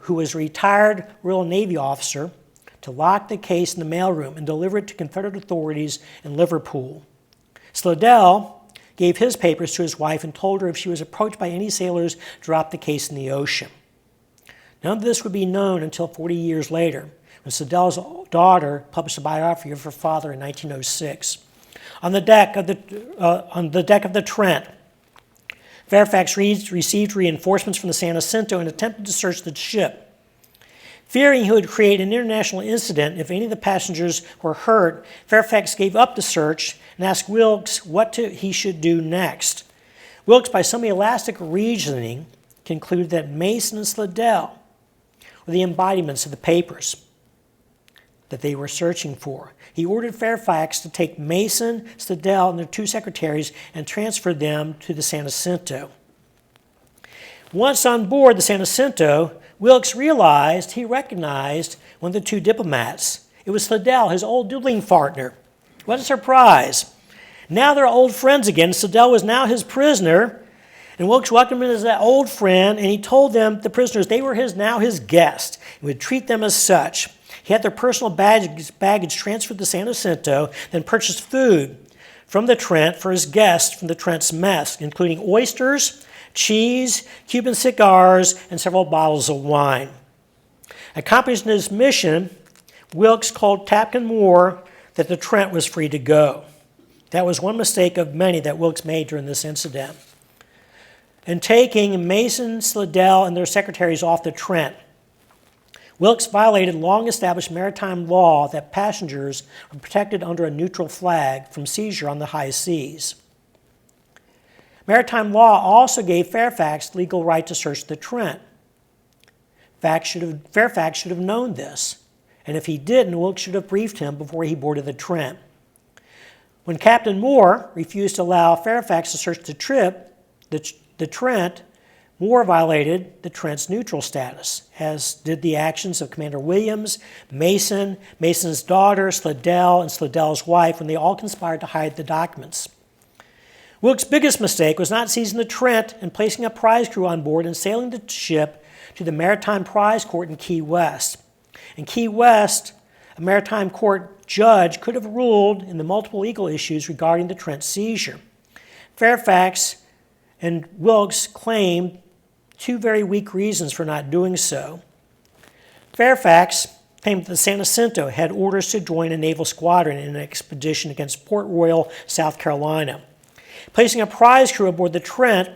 who was a retired Royal Navy officer, to lock the case in the mailroom and deliver it to Confederate authorities in Liverpool. Slidell gave his papers to his wife and told her if she was approached by any sailors, drop the case in the ocean. None of this would be known until 40 years later, when Slidell's daughter published a biography of her father in 1906. On the deck of the Trent, Fairfax received reinforcements from the San Jacinto and attempted to search the ship. Fearing he would create an international incident if any of the passengers were hurt, Fairfax gave up the search and asked Wilkes what he should do next. Wilkes, by some elastic reasoning, concluded that Mason and Slidell were the embodiments of the papers that they were searching for. He ordered Fairfax to take Mason, Slidell, and their two secretaries and transfer them to the San Jacinto. Once on board the San Jacinto, Wilkes recognized one of the two diplomats. It was Slidell, his old dueling partner. What a surprise. Now they're old friends again. Slidell was now his prisoner, and Wilkes welcomed him as that old friend, and he told them, the prisoners, they were now his guests, and would treat them as such. He had their personal baggage transferred to San Jacinto, then purchased food from the Trent for his guests from the Trent's mess, including oysters, cheese, Cuban cigars, and several bottles of wine. Accomplishing his mission, Wilkes told Captain Moore that the Trent was free to go. That was one mistake of many that Wilkes made during this incident. In taking Mason, Slidell, and their secretaries off the Trent, Wilkes violated long-established maritime law that passengers were protected under a neutral flag from seizure on the high seas. Maritime law also gave Fairfax legal right to search the Trent. Fairfax should have known this, and if he didn't, Wilkes should have briefed him before he boarded the Trent. When Captain Moore refused to allow Fairfax to search the Trent, Moore violated the Trent's neutral status, as did the actions of Commander Williams, Mason, Mason's daughter, Slidell, and Slidell's wife when they all conspired to hide the documents. Wilkes' biggest mistake was not seizing the Trent and placing a prize crew on board and sailing the ship to the Maritime Prize Court in Key West. In Key West, a maritime court judge could have ruled in the multiple legal issues regarding the Trent seizure. Fairfax and Wilkes claimed two very weak reasons for not doing so. Fairfax claimed that the San Jacinto had orders to join a naval squadron in an expedition against Port Royal, South Carolina. Placing a prize crew aboard the Trent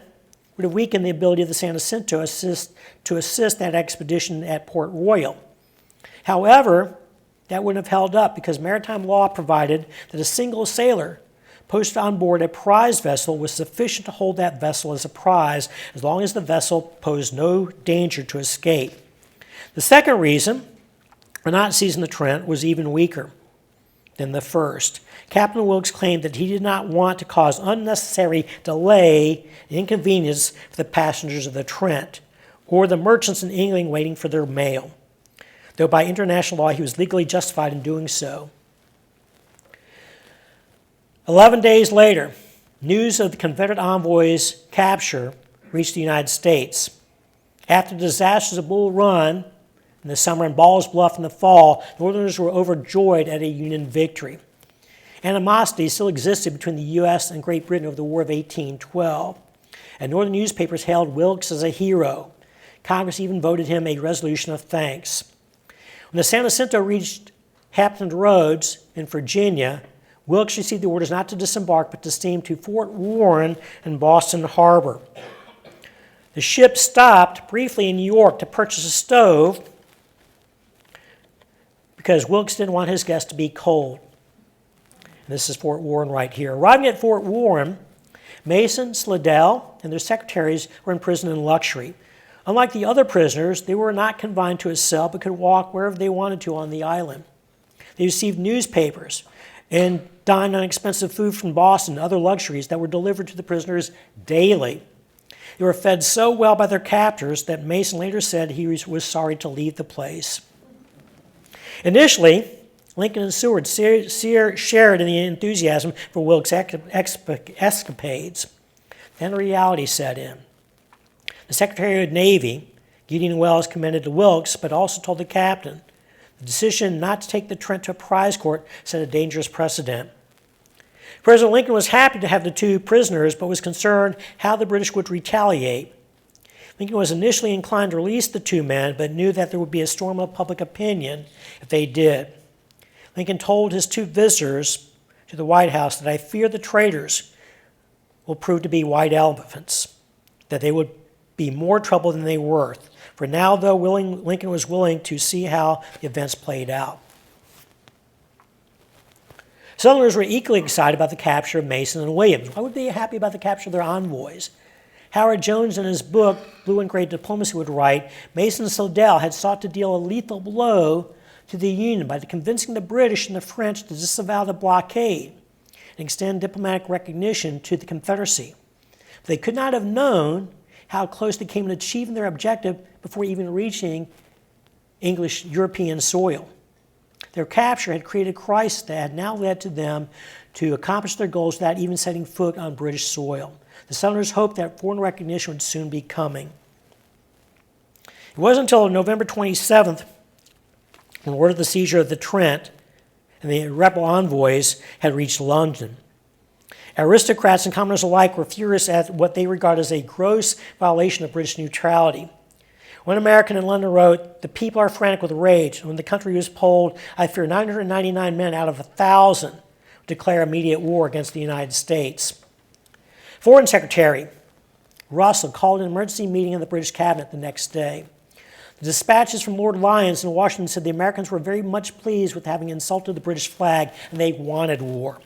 would have weakened the ability of the San Jacinto to assist that expedition at Port Royal. However, that wouldn't have held up because maritime law provided that a single sailor posted on board a prize vessel was sufficient to hold that vessel as a prize as long as the vessel posed no danger to escape. The second reason for not seizing the Trent was even weaker than the first. Captain Wilkes claimed that he did not want to cause unnecessary delay and inconvenience for the passengers of the Trent or the merchants in England waiting for their mail, though by international law he was legally justified in doing so. 11 days later, news of the Confederate envoy's capture reached the United States. After the disasters of Bull Run in the summer and Ball's Bluff in the fall, Northerners were overjoyed at a Union victory. Animosity still existed between the U.S. and Great Britain over the War of 1812, and Northern newspapers hailed Wilkes as a hero. Congress even voted him a resolution of thanks. When the San Jacinto reached Hampton Roads in Virginia, Wilkes received the orders not to disembark but to steam to Fort Warren in Boston Harbor. The ship stopped briefly in New York to purchase a stove because Wilkes didn't want his guests to be cold. And this is Fort Warren right here. Arriving at Fort Warren, Mason, Slidell, and their secretaries were imprisoned in luxury. Unlike the other prisoners, they were not confined to a cell but could walk wherever they wanted to on the island. They received newspapers and dined on expensive food from Boston and other luxuries that were delivered to the prisoners daily. They were fed so well by their captors that Mason later said he was sorry to leave the place. Initially, Lincoln and Seward shared in the enthusiasm for Wilkes' escapades. Then reality set in. The Secretary of the Navy, Gideon Welles, commended to Wilkes, but also told the captain the decision not to take the Trent to a prize court set a dangerous precedent. President Lincoln was happy to have the two prisoners, but was concerned how the British would retaliate. Lincoln was initially inclined to release the two men, but knew that there would be a storm of public opinion if they did. Lincoln told his two visitors to the White House that I fear the traitors will prove to be white elephants, that they would be more trouble than they were worth. For now, though, Lincoln was willing to see how the events played out. Southerners were equally excited about the capture of Mason and Williams. Why would they be happy about the capture of their envoys? Howard Jones, in his book, Blue and Gray Diplomacy, would write, Mason and Slidell had sought to deal a lethal blow to the Union by convincing the British and the French to disavow the blockade and extend diplomatic recognition to the Confederacy. But they could not have known how close they came to achieving their objective before even reaching English European soil. Their capture had created a crisis that had now led to them to accomplish their goals without even setting foot on British soil. The Southerners hoped that foreign recognition would soon be coming. It wasn't until November 27th, when word of the seizure of the Trent and the rebel envoys had reached London. Aristocrats and commoners alike were furious at what they regard as a gross violation of British neutrality. One American in London wrote, "The people are frantic with rage. When the country was polled, I fear 999 men out of 1,000 would declare immediate war against the United States." Foreign Secretary Russell called an emergency meeting in the British cabinet the next day. The dispatches from Lord Lyons in Washington said the Americans were very much pleased with having insulted the British flag and they wanted war.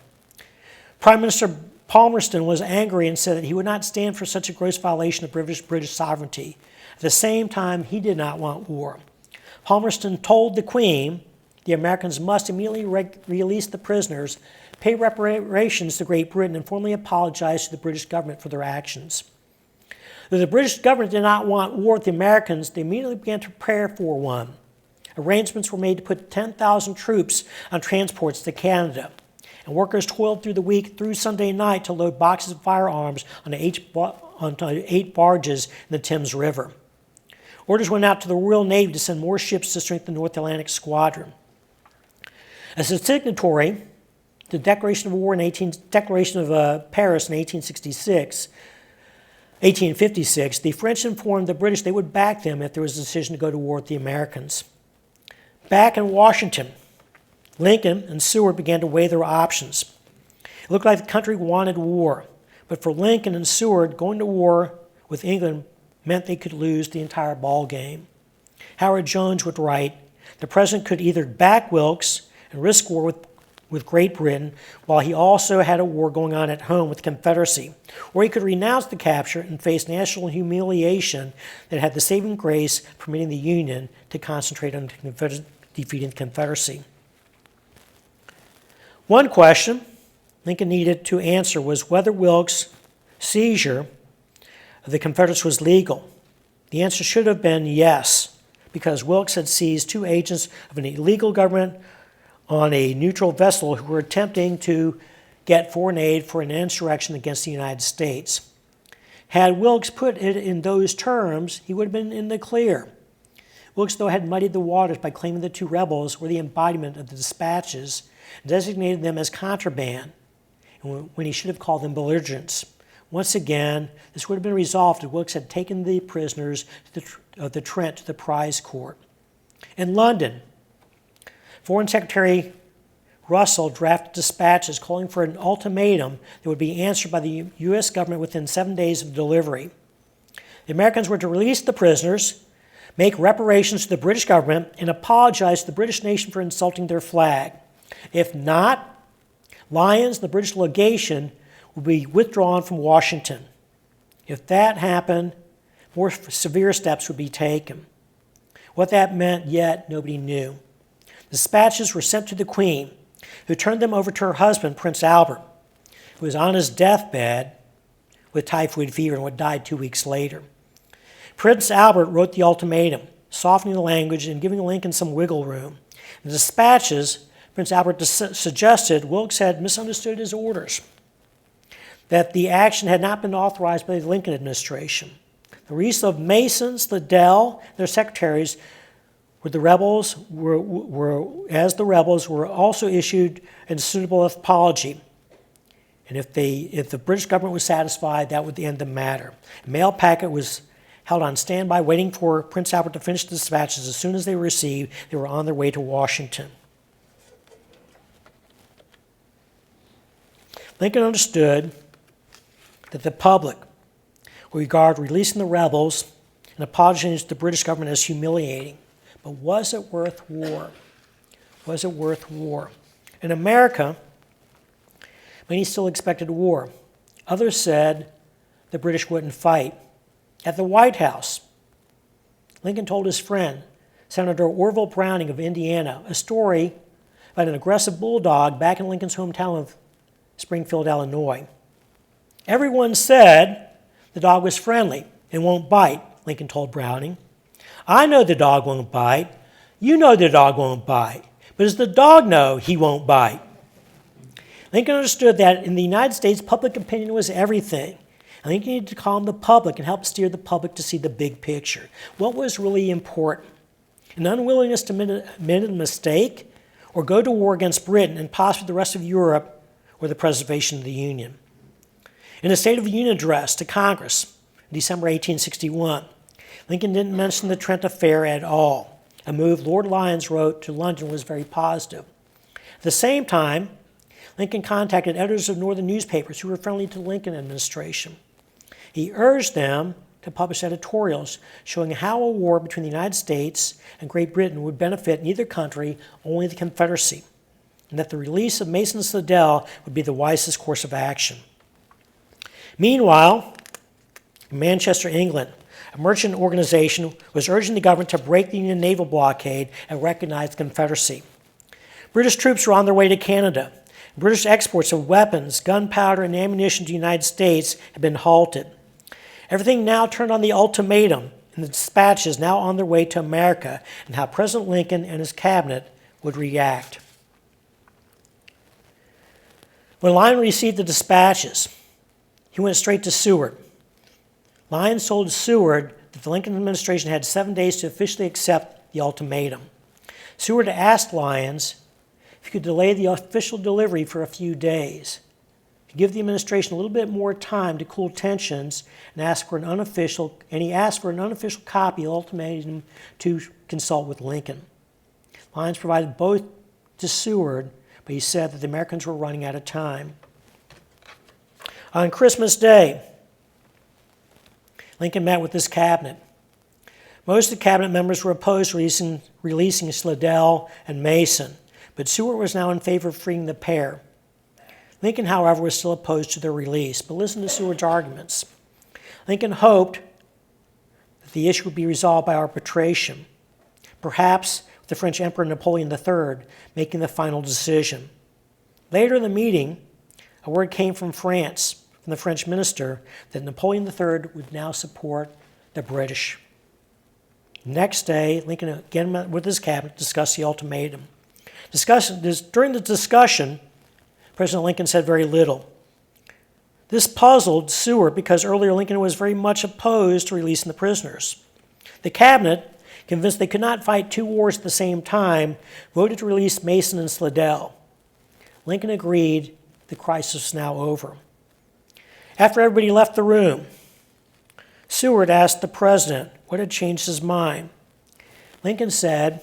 Prime Minister Palmerston was angry and said that he would not stand for such a gross violation of British sovereignty. At the same time, he did not want war. Palmerston told the Queen the Americans must immediately release the prisoners, pay reparations to Great Britain, and formally apologize to the British government for their actions. Though the British government did not want war with the Americans, they immediately began to prepare for one. Arrangements were made to put 10,000 troops on transports to Canada, and workers toiled through the week through Sunday night to load boxes of firearms onto 8 barges in the Thames River. Orders went out to the Royal Navy to send more ships to strengthen the North Atlantic Squadron. As a signatory to the Declaration of Paris in 1856, the French informed the British they would back them if there was a decision to go to war with the Americans. Back in Washington, Lincoln and Seward began to weigh their options. It looked like the country wanted war, but for Lincoln and Seward, going to war with England meant they could lose the entire ball game. Howard Jones would write, the president could either back Wilkes and risk war with Great Britain while he also had a war going on at home with the Confederacy, or he could renounce the capture and face national humiliation that had the saving grace permitting the Union to concentrate on defeating the Confederacy. One question Lincoln needed to answer was whether Wilkes' seizure of the Confederates was legal. The answer should have been yes, because Wilkes had seized 2 agents of an illegal government on a neutral vessel who were attempting to get foreign aid for an insurrection against the United States. Had Wilkes put it in those terms, he would have been in the clear. Wilkes, though, had muddied the waters by claiming the 2 rebels were the embodiment of the dispatches and designated them as contraband, when he should have called them belligerents. Once again, this would have been resolved if Wilkes had taken the prisoners of the Trent to the prize court. In London, Foreign Secretary Russell drafted dispatches calling for an ultimatum that would be answered by the U.S. government within 7 days of delivery. The Americans were to release the prisoners, make reparations to the British government, and apologize to the British nation for insulting their flag. If not, Lyons, the British legation, would be withdrawn from Washington. If that happened, more severe steps would be taken. What that meant yet, nobody knew. Dispatches were sent to the Queen, who turned them over to her husband, Prince Albert, who was on his deathbed with typhoid fever and would die 2 weeks later. Prince Albert wrote the ultimatum, softening the language and giving Lincoln some wiggle room. In the dispatches, Prince Albert suggested Wilkes had misunderstood his orders, that the action had not been authorized by the Lincoln administration. The release of Masons, Liddell, and their secretaries were also issued a suitable apology. And if the British government was satisfied, that would end the matter. A mail packet was held on standby, waiting for Prince Albert to finish the dispatches. As soon as they were received, they were on their way to Washington. Lincoln understood that the public would regard releasing the rebels and apologizing to the British government as humiliating. But was it worth war? Was it worth war? In America, many still expected war. Others said the British wouldn't fight. At the White House, Lincoln told his friend, Senator Orville Browning of Indiana, a story about an aggressive bulldog back in Lincoln's hometown of Springfield, Illinois. Everyone said the dog was friendly and won't bite, Lincoln told Browning. I know the dog won't bite. You know the dog won't bite. But does the dog know he won't bite? Lincoln understood that in the United States, public opinion was everything. And Lincoln needed to calm the public and help steer the public to see the big picture. What was really important? An unwillingness to admit a mistake or go to war against Britain and possibly the rest of Europe or the preservation of the Union. In a State of the Union address to Congress in December 1861, Lincoln didn't mention the Trent Affair at all. A move Lord Lyons wrote to London was very positive. At the same time, Lincoln contacted editors of northern newspapers who were friendly to the Lincoln administration. He urged them to publish editorials showing how a war between the United States and Great Britain would benefit neither country, only the Confederacy, and that the release of Mason and Slidell would be the wisest course of action. Meanwhile, in Manchester, England, a merchant organization was urging the government to break the Union naval blockade and recognize the Confederacy. British troops were on their way to Canada. British exports of weapons, gunpowder, and ammunition to the United States had been halted. Everything now turned on the ultimatum and the dispatches now on their way to America and how President Lincoln and his cabinet would react. When Lyon received the dispatches, he went straight to Seward. Lyon told Seward that the Lincoln administration had 7 days to officially accept the ultimatum. Seward asked Lyons if he could delay the official delivery for a few days, to give the administration a little bit more time to cool tensions, and he asked for an unofficial copy of the ultimatum to consult with Lincoln. Lyons provided both to Seward, but he said that the Americans were running out of time. On Christmas Day, Lincoln met with his cabinet. Most of the cabinet members were opposed to releasing Slidell and Mason, but Seward was now in favor of freeing the pair. Lincoln, however, was still opposed to their release, but listen to Seward's arguments. Lincoln hoped that the issue would be resolved by arbitration, perhaps with the French Emperor Napoleon III making the final decision. Later in the meeting, a word came from France, from the French minister, that Napoleon III would now support the British. Next day, Lincoln again met with his cabinet to discuss the ultimatum. During the discussion, President Lincoln said very little. This puzzled Seward because earlier Lincoln was very much opposed to releasing the prisoners. The cabinet, convinced they could not fight two wars at the same time, voted to release Mason and Slidell. Lincoln agreed. The crisis was now over. After everybody left the room, Seward asked the president what had changed his mind. Lincoln said,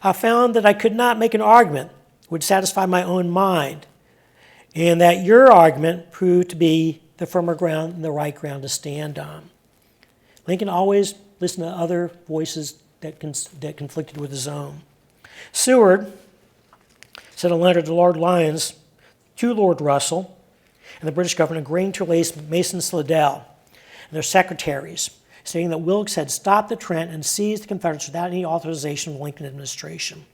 "I found that I could not make an argument that would satisfy my own mind, and that your argument proved to be the firmer ground and the right ground to stand on." Lincoln always listened to other voices that conflicted with his own. Seward sent a letter to Lord Lyons, to Lord Russell, and the British government agreeing to release Mason and Slidell and their secretaries, stating that Wilkes had stopped the Trent and seized the Confederates without any authorization from the Lincoln administration.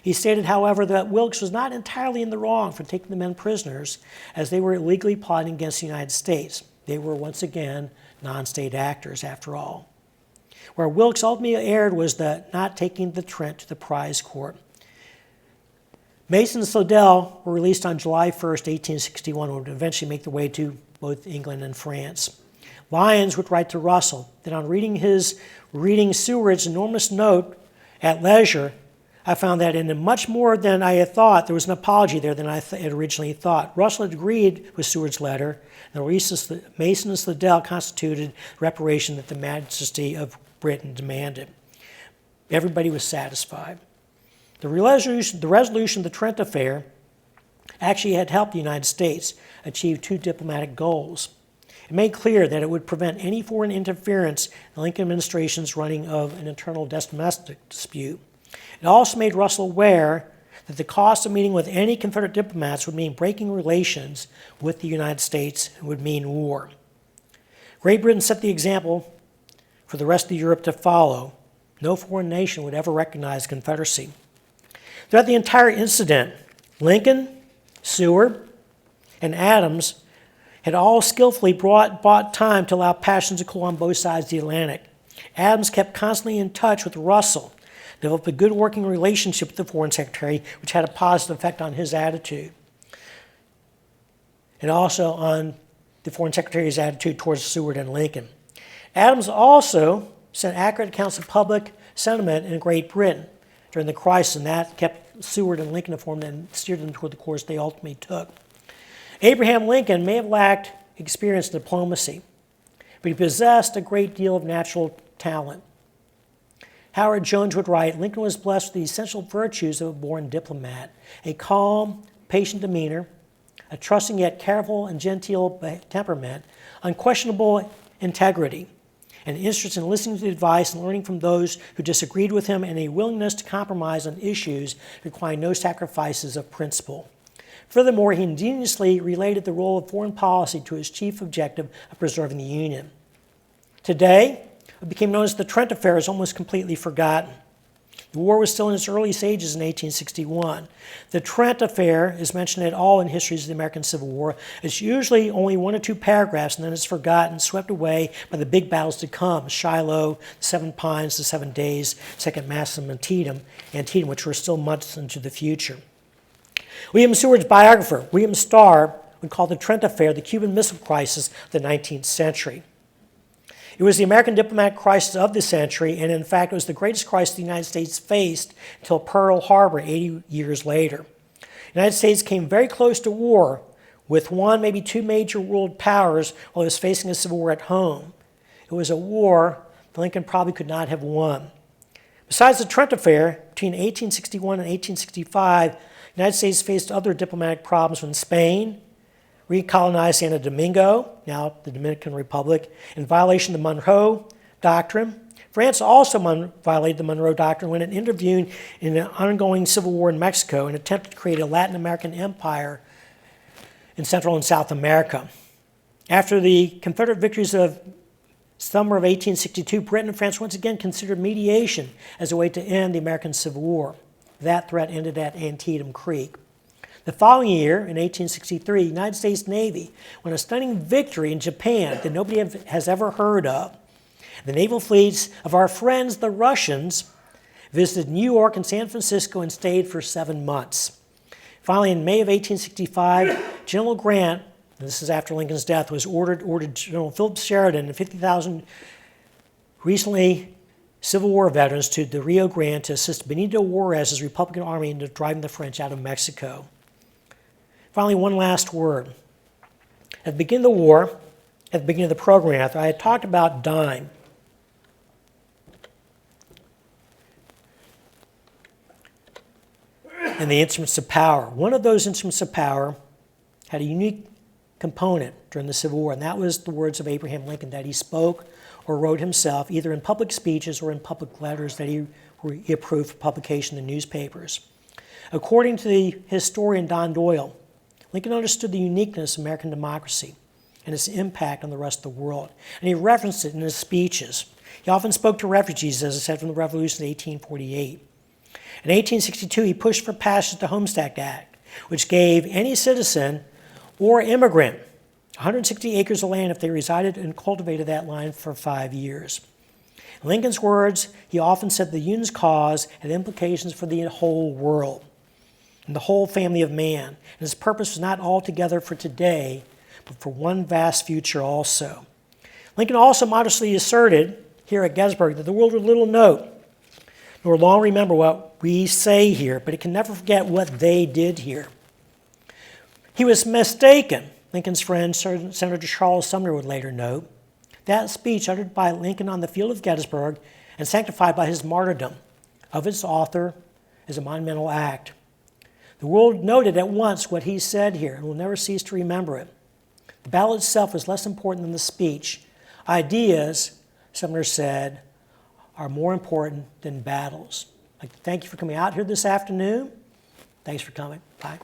He stated, however, that Wilkes was not entirely in the wrong for taking the men prisoners, as they were illegally plotting against the United States. They were, once again, non-state actors, after all. Where Wilkes ultimately erred was the not taking the Trent to the prize court. Mason and Slidell were released on July 1st, 1861, and would eventually make their way to both England and France. Lyons would write to Russell that on reading Seward's enormous note at leisure, I found that in much more than I had thought, there was an apology there than I had originally thought. Russell had agreed with Seward's letter, and the release of Mason and Slidell constituted reparation that the majesty of Britain demanded. Everybody was satisfied. The resolution of the Trent Affair actually had helped the United States achieve two diplomatic goals. It made clear that it would prevent any foreign interference in the Lincoln administration's running of an internal domestic dispute. It also made Russell aware that the cost of meeting with any Confederate diplomats would mean breaking relations with the United States and would mean war. Great Britain set the example for the rest of Europe to follow. No foreign nation would ever recognize the Confederacy. Throughout the entire incident, Lincoln, Seward, and Adams had all skillfully bought time to allow passions to cool on both sides of the Atlantic. Adams kept constantly in touch with Russell, developed a good working relationship with the Foreign Secretary, which had a positive effect on his attitude, and also on the Foreign Secretary's attitude towards Seward and Lincoln. Adams also sent accurate accounts of public sentiment in Great Britain during the crisis, and that kept Seward and Lincoln informed and steered them toward the course they ultimately took. Abraham Lincoln may have lacked experience in diplomacy, but he possessed a great deal of natural talent. Howard Jones would write, Lincoln was blessed with the essential virtues of a born diplomat: a calm, patient demeanor, a trusting yet careful and genteel temperament, unquestionable integrity. an interest in listening to advice and learning from those who disagreed with him, and a willingness to compromise on issues requiring no sacrifices of principle. Furthermore, he ingeniously related the role of foreign policy to his chief objective of preserving the Union. Today, what became known as the Trent Affair is almost completely forgotten. The war was still in its early stages in 1861. The Trent Affair is mentioned at all in histories of the American Civil War. It's usually only 1 or 2 paragraphs, and then it's forgotten, swept away by the big battles to come: Shiloh, the 7 Pines, the 7 Days, Second Mass, and Antietam, which were still months into the future. William Seward's biographer, William Starr, would call the Trent Affair the Cuban Missile Crisis of the 19th century. It was the American diplomatic crisis of the century, and in fact, it was the greatest crisis the United States faced until Pearl Harbor 80 years later. The United States came very close to war with 1, maybe 2 major world powers while it was facing a civil war at home. It was a war that Lincoln probably could not have won. Besides the Trent Affair, between 1861 and 1865, the United States faced other diplomatic problems when Spain recolonized Santo Domingo, now the Dominican Republic, in violation of the Monroe Doctrine. France also violated the Monroe Doctrine when it intervened in an ongoing civil war in Mexico and attempted to create a Latin American empire in Central and South America. After the Confederate victories of summer of 1862, Britain and France once again considered mediation as a way to end the American Civil War. That threat ended at Antietam Creek. The following year, in 1863, the United States Navy won a stunning victory in Japan that nobody has ever heard of. The naval fleets of our friends, the Russians, visited New York and San Francisco and stayed for 7 months. Finally, in May of 1865, General Grant, and this is after Lincoln's death, was ordered General Philip Sheridan and 50,000 recently Civil War veterans to the Rio Grande to assist Benito Juarez's Republican Army in driving the French out of Mexico. Finally, one last word. At the beginning of the war, at the beginning of the program, I had talked about dime. And the instruments of power. One of those instruments of power had a unique component during the Civil War, and that was the words of Abraham Lincoln that he spoke or wrote himself, either in public speeches or in public letters that he approved for publication in newspapers. According to the historian Don Doyle, Lincoln understood the uniqueness of American democracy and its impact on the rest of the world, and he referenced it in his speeches. He often spoke to refugees, as I said, from the Revolution of 1848. In 1862, he pushed for passage of the Homestead Act, which gave any citizen or immigrant 160 acres of land if they resided and cultivated that land for 5 years. In Lincoln's words, he often said the Union's cause had implications for the whole world and the whole family of man. And his purpose was not altogether for today, but for one vast future also. Lincoln also modestly asserted here at Gettysburg that the world would little note nor long remember what we say here, but it can never forget what they did here. He was mistaken, Lincoln's friend Senator Charles Sumner would later note. That speech uttered by Lincoln on the field of Gettysburg and sanctified by his martyrdom of its author is a monumental act. The world noted at once what he said here and will never cease to remember it. The battle itself was less important than the speech. Ideas, Sumner said, are more important than battles. I'd like to thank you for coming out here this afternoon. Thanks for coming. Bye.